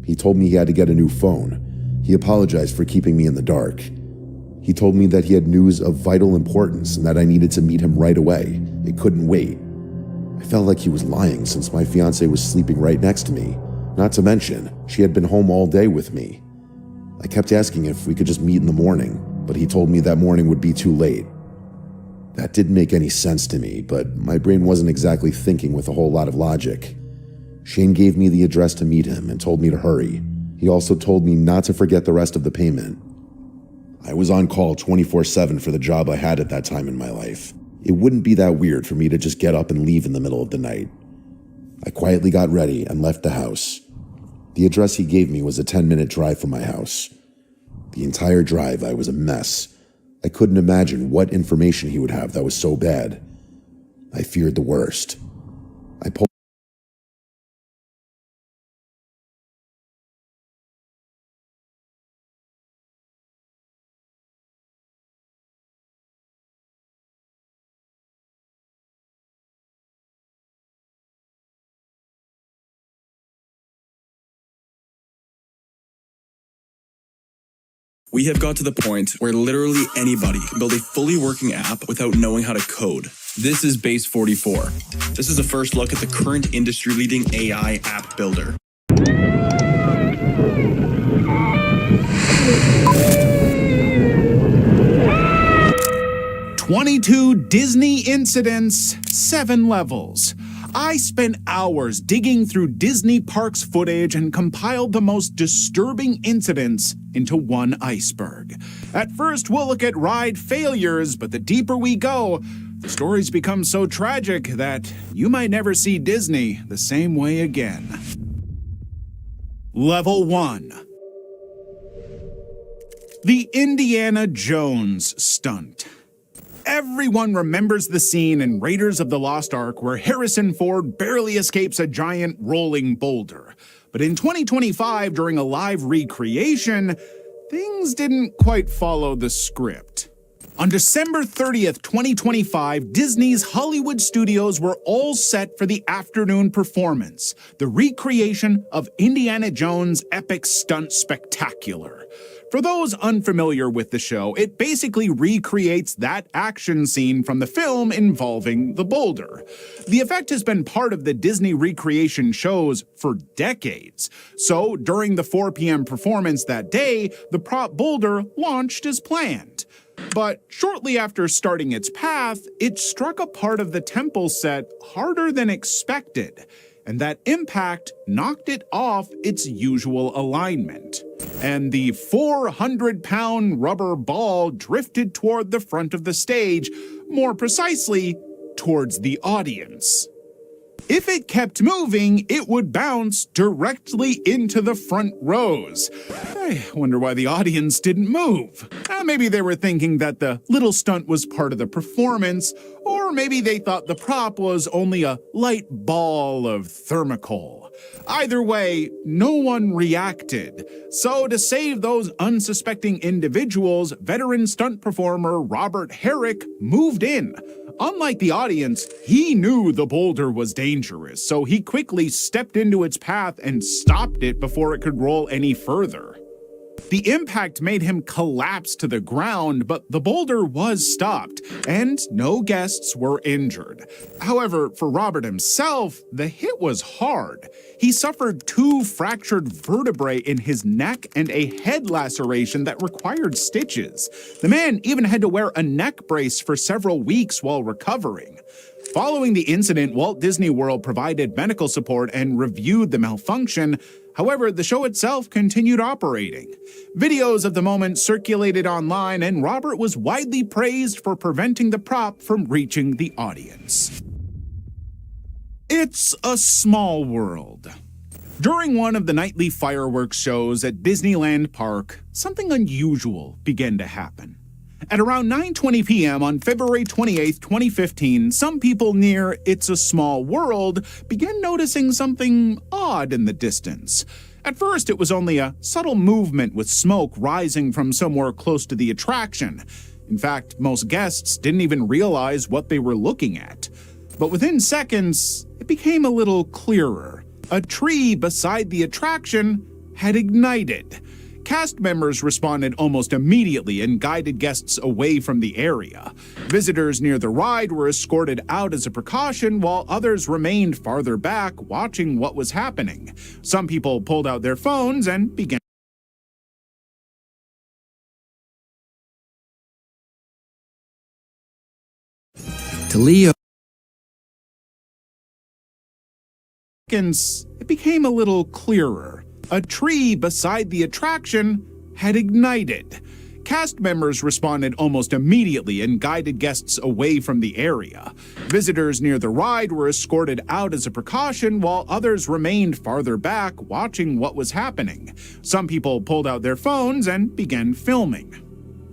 He told me he had to get a new phone. He apologized for keeping me in the dark. He told me that he had news of vital importance and that I needed to meet him right away. It couldn't wait. I felt like he was lying since my fiancée was sleeping right next to me. Not to mention, she had been home all day with me. I kept asking if we could just meet in the morning, but he told me that morning would be too late. That didn't make any sense to me, but my brain wasn't exactly thinking with a whole lot of logic. Shane gave me the address to meet him and told me to hurry. He also told me not to forget the rest of the payment. I was on call 24/7 for the job I had at that time in my life. It wouldn't be that weird for me to just get up and leave in the middle of the night. I quietly got ready and left the house. The address he gave me was a 10-minute drive from my house. The entire drive, I was a mess. I couldn't imagine what information he would have that was so bad. I feared the worst. I pulled We have got to the point where literally anybody can build a fully working app without knowing how to code. This is Base 44. This is a first look at the current industry-leading AI app builder. "22 Disney incidents, 7 levels. I spent hours digging through Disney parks footage and compiled the most disturbing incidents into one iceberg. At first, we'll look at ride failures, but the deeper we go, the stories become so tragic that you might never see Disney the same way again." Level 1. The Indiana Jones stunt. Everyone remembers the scene in Raiders of the Lost Ark where Harrison Ford barely escapes a giant rolling boulder. But in 2025, during a live recreation, things didn't quite follow the script. On December 30th, 2025, Disney's Hollywood studios were all set for the afternoon performance, the recreation of Indiana Jones' epic stunt spectacular. For those unfamiliar with the show, it basically recreates that action scene from the film involving the boulder. The effect has been part of the Disney recreation shows for decades. So, during the 4 p.m. performance that day, the prop boulder launched as planned. But shortly after starting its path, it struck a part of the temple set harder than expected, and that impact knocked it off its usual alignment. And the 400-pound rubber ball drifted toward the front of the stage, more precisely, towards the audience. If it kept moving, it would bounce directly into the front rows. I wonder why the audience didn't move. Maybe they were thinking that the little stunt was part of the performance, or maybe they thought the prop was only a light ball of thermocol. Either way, no one reacted. So to save those unsuspecting individuals, veteran stunt performer Robert Herrick moved in. Unlike the audience, he knew the boulder was dangerous, so he quickly stepped into its path and stopped it before it could roll any further. The impact made him collapse to the ground, but the boulder was stopped, and no guests were injured. However, for Robert himself, the hit was hard. He suffered 2 fractured vertebrae in his neck and a head laceration that required stitches. The man even had to wear a neck brace for several weeks while recovering. Following the incident, Walt Disney World provided medical support and reviewed the malfunction. However, the show itself continued operating. Videos of the moment circulated online, and Robert was widely praised for preventing the prop from reaching the audience. It's a small world. During one of the nightly fireworks shows at Disneyland Park, something unusual began to happen. At around 9:20 p.m. on February 28, 2015, some people near It's a Small World began noticing something odd in the distance. At first, it was only a subtle movement with smoke rising from somewhere close to the attraction. In fact, most guests didn't even realize what they were looking at. But within seconds, it became a little clearer. A tree beside the attraction had ignited. Cast members responded almost immediately and guided guests away from the area. Visitors near the ride were escorted out as a precaution, while others remained farther back watching what was happening. Some people pulled out their phones and began To Leo. It became a little clearer. A tree beside the attraction had ignited. Cast members responded almost immediately and guided guests away from the area. Visitors near the ride were escorted out as a precaution, while others remained farther back watching what was happening. Some people pulled out their phones and began filming.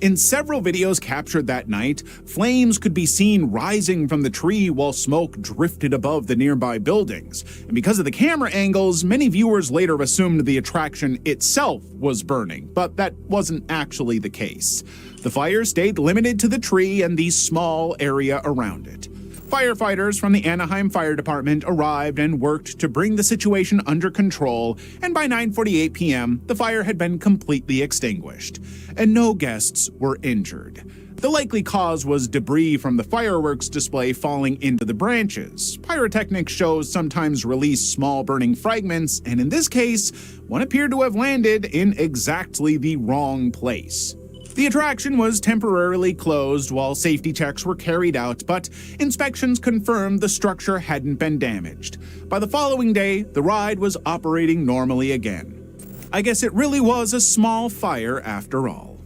In several videos captured that night, flames could be seen rising from the tree while smoke drifted above the nearby buildings. And because of the camera angles, many viewers later assumed the attraction itself was burning, but that wasn't actually the case. The fire stayed limited to the tree and the small area around it. Firefighters from the Anaheim Fire Department arrived and worked to bring the situation under control, and by 9:48 p.m., the fire had been completely extinguished, and no guests were injured. The likely cause was debris from the fireworks display falling into the branches. Pyrotechnic shows sometimes release small burning fragments, and in this case, one appeared to have landed in exactly the wrong place. The attraction was temporarily closed while safety checks were carried out, but inspections confirmed the structure hadn't been damaged. By the following day, the ride was operating normally again. I guess it really was a small fire after all.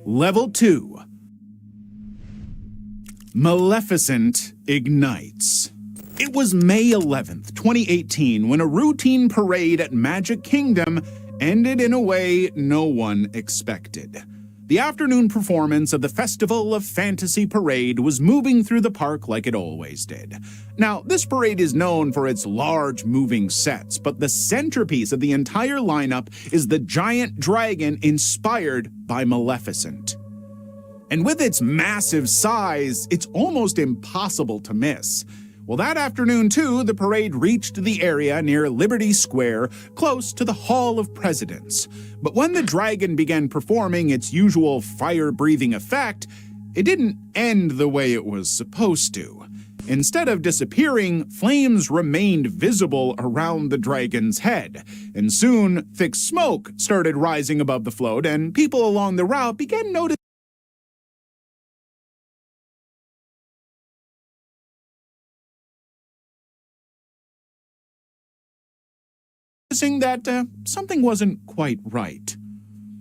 Level 2. Maleficent ignites. It was May 11th, 2018, when a routine parade at Magic Kingdom ended in a way no one expected. The afternoon performance of the Festival of Fantasy Parade was moving through the park like it always did. Now, this parade is known for its large moving sets, but the centerpiece of the entire lineup is the giant dragon inspired by Maleficent. And with its massive size, it's almost impossible to miss. Well, that afternoon, too, the parade reached the area near Liberty Square, close to the Hall of Presidents. But when the dragon began performing its usual fire-breathing effect, it didn't end the way it was supposed to. Instead of disappearing, flames remained visible around the dragon's head. And soon, thick smoke started rising above the float, and people along the route began noticing that something wasn't quite right.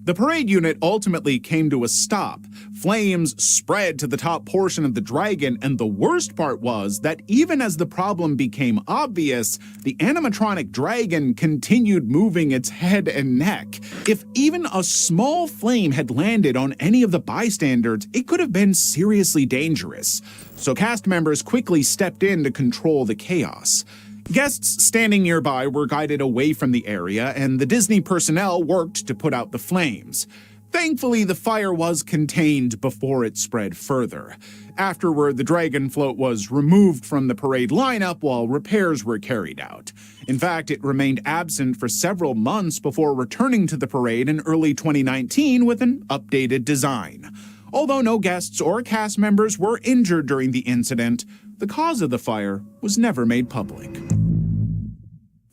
The parade unit ultimately came to a stop. Flames spread to the top portion of the dragon, and the worst part was that even as the problem became obvious, the animatronic dragon continued moving its head and neck. If even a small flame had landed on any of the bystanders, it could have been seriously dangerous. So cast members quickly stepped in to control the chaos. Guests standing nearby were guided away from the area, and the Disney personnel worked to put out the flames. Thankfully, the fire was contained before it spread further. Afterward, the dragon float was removed from the parade lineup while repairs were carried out. In fact, it remained absent for several months before returning to the parade in early 2019 with an updated design. Although no guests or cast members were injured during the incident, the cause of the fire was never made public.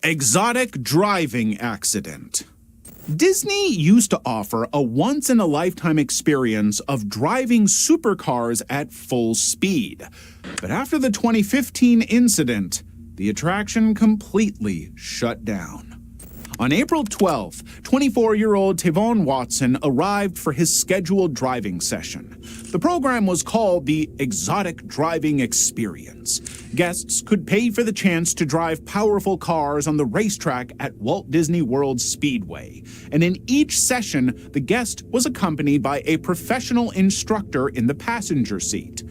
Exotic driving accident. Disney used to offer a once-in-a-lifetime experience of driving supercars at full speed. But after the 2015 incident, the attraction completely shut down. On April 12th, 24-year-old Tavon Watson arrived for his scheduled driving session. The program was called the Exotic Driving Experience. Guests could pay for the chance to drive powerful cars on the racetrack at Walt Disney World Speedway. And in each session, the guest was accompanied by a professional instructor in the passenger seat.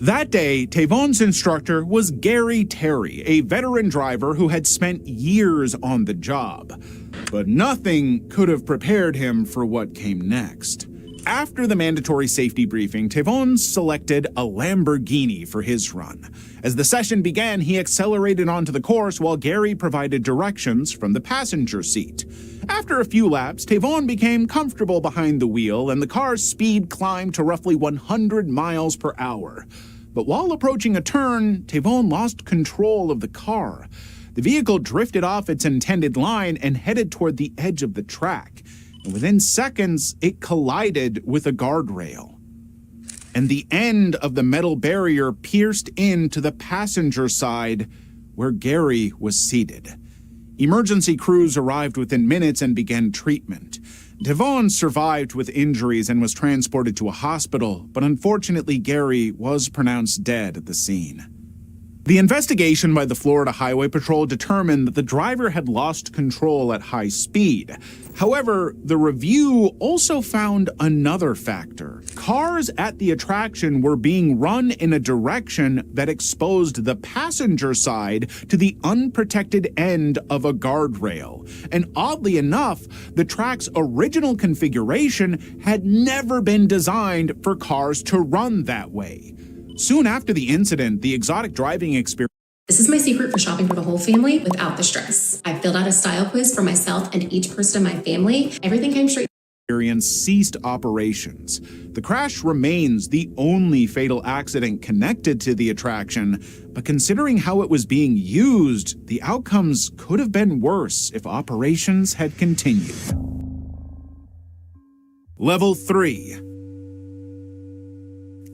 That day, Tavon's instructor was Gary Terry, a veteran driver who had spent years on the job. But nothing could have prepared him for what came next. After the mandatory safety briefing, Tavon selected a Lamborghini for his run. As the session began, he accelerated onto the course while Gary provided directions from the passenger seat. After a few laps, Tavon became comfortable behind the wheel and the car's speed climbed to roughly 100 miles per hour. But while approaching a turn, Tavon lost control of the car. The vehicle drifted off its intended line and headed toward the edge of the track. And within seconds, it collided with a guardrail. And the end of the metal barrier pierced into the passenger side where Gary was seated. Emergency crews arrived within minutes and began treatment. Tavon survived with injuries and was transported to a hospital, but unfortunately Gary was pronounced dead at the scene. The investigation by the Florida Highway Patrol determined that the driver had lost control at high speed. However, the review also found another factor. Cars at the attraction were being run in a direction that exposed the passenger side to the unprotected end of a guardrail. And oddly enough, the track's original configuration had never been designed for cars to run that way. Soon after the incident, the exotic driving experience. This is my secret for shopping for the whole family without the stress. I filled out a style quiz for myself and each person in my family. Everything came straight. Ceased operations. The crash remains the only fatal accident connected to the attraction, but considering how it was being used, the outcomes could have been worse if operations had continued. Level 3.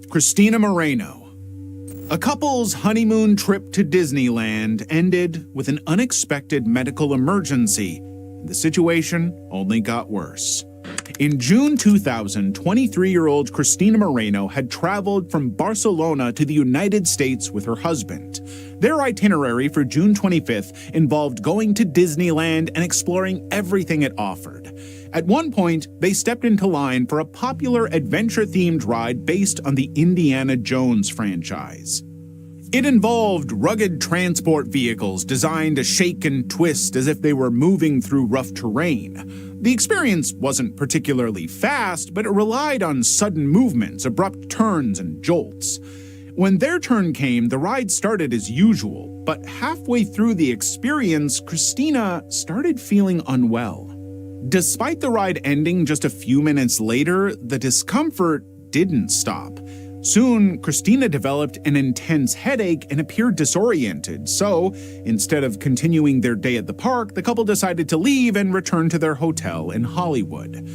Christina Moreno. A couple's honeymoon trip to Disneyland ended with an unexpected medical emergency, and the situation only got worse. In June 2000, 23-year-old Christina Moreno had traveled from Barcelona to the United States with her husband. Their itinerary for June 25th involved going to Disneyland and exploring everything it offered. At one point, they stepped into line for a popular adventure-themed ride based on the Indiana Jones franchise. It involved rugged transport vehicles designed to shake and twist as if they were moving through rough terrain. The experience wasn't particularly fast, but it relied on sudden movements, abrupt turns, and jolts. When their turn came, the ride started as usual, but halfway through the experience, Christina started feeling unwell. Despite the ride ending just a few minutes later, the discomfort didn't stop. Soon, Christina developed an intense headache and appeared disoriented, so instead of continuing their day at the park, the couple decided to leave and return to their hotel in Hollywood.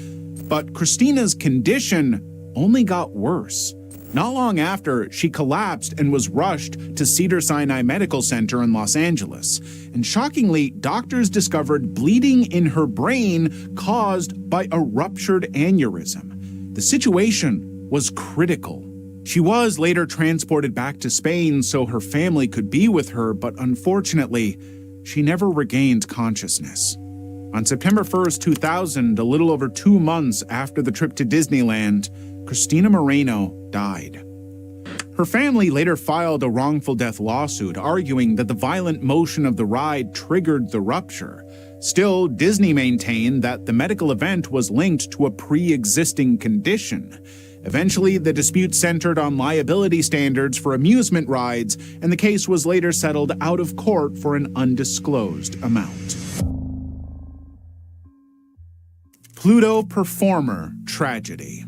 But Christina's condition only got worse. Not long after, she collapsed and was rushed to Cedars-Sinai Medical Center in Los Angeles. And shockingly, doctors discovered bleeding in her brain caused by a ruptured aneurysm. The situation was critical. She was later transported back to Spain so her family could be with her, but unfortunately, she never regained consciousness. On September 1st, 2000, a little over 2 months after the trip to Disneyland, Christina Moreno died. Her family later filed a wrongful death lawsuit, arguing that the violent motion of the ride triggered the rupture. Still, Disney maintained that the medical event was linked to a pre-existing condition. Eventually, the dispute centered on liability standards for amusement rides, and the case was later settled out of court for an undisclosed amount. Pluto performer tragedy.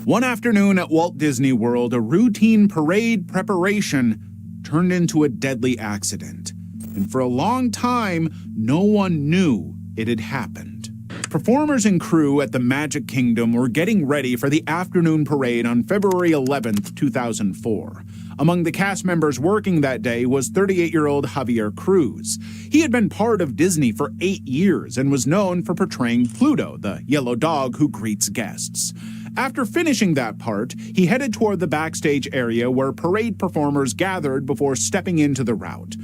One afternoon at Walt Disney World, a routine parade preparation turned into a deadly accident. And for a long time, no one knew it had happened. Performers and crew at the Magic Kingdom were getting ready for the afternoon parade on February 11th, 2004. Among the cast members working that day was 38-year-old Javier Cruz. He had been part of Disney for 8 years and was known for portraying Pluto, the yellow dog who greets guests. After finishing that part, he headed toward the backstage area where parade performers gathered before stepping into the route.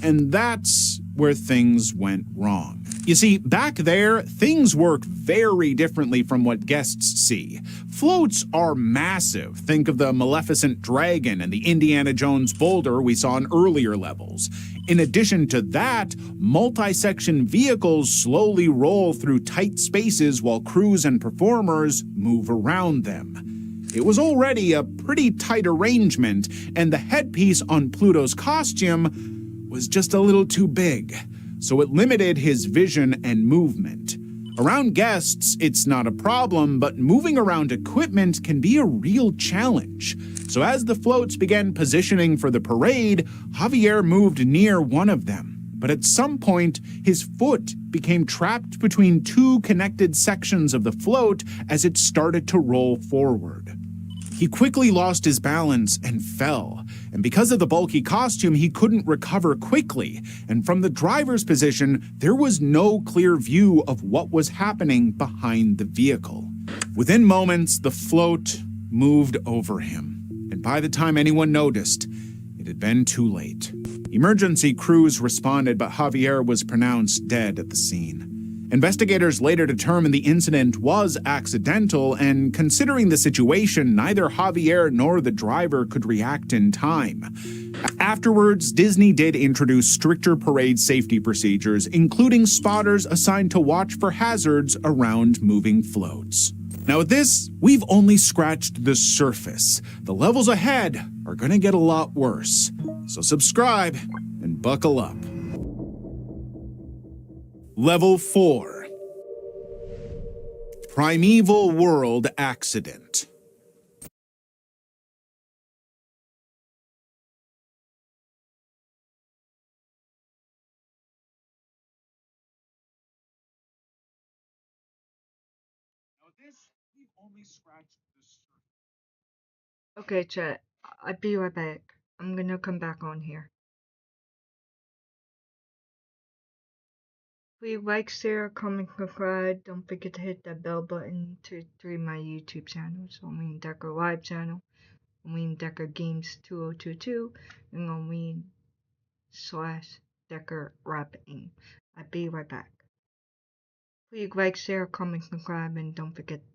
And that's where things went wrong. You see, back there, things work very differently from what guests see. Floats are massive. Think of the Maleficent Dragon and the Indiana Jones boulder we saw in earlier levels. In addition to that, multi-section vehicles slowly roll through tight spaces while crews and performers move around them. It was already a pretty tight arrangement, and the headpiece on Pluto's costume was just a little too big, so it limited his vision and movement. Around guests, it's not a problem, but moving around equipment can be a real challenge. So as the floats began positioning for the parade, Javier moved near one of them. But at some point, his foot became trapped between two connected sections of the float as it started to roll forward. He quickly lost his balance and fell, and because of the bulky costume, he couldn't recover quickly, and from the driver's position, there was no clear view of what was happening behind the vehicle. Within moments, the float moved over him, and by the time anyone noticed, it had been too late. Emergency crews responded, but Javier was pronounced dead at the scene. Investigators later determined the incident was accidental, and considering the situation, neither Javier nor the driver could react in time. Afterwards, Disney did introduce stricter parade safety procedures, including spotters assigned to watch for hazards around moving floats. Now with this, we've only scratched the surface. The levels ahead are gonna get a lot worse. So subscribe and buckle up. Level 4. Primeval World Accident. Now this, we've only scratched the surface. Okay, chat. I'll be right back. I'm gonna come back on here. Please like, share, comment, subscribe. Don't forget to hit that bell button to my YouTube channels. Decker Live channel, Decker Games 2022, and /Decker Rapping. I'll be right back. Please like, share, comment, subscribe, and don't forget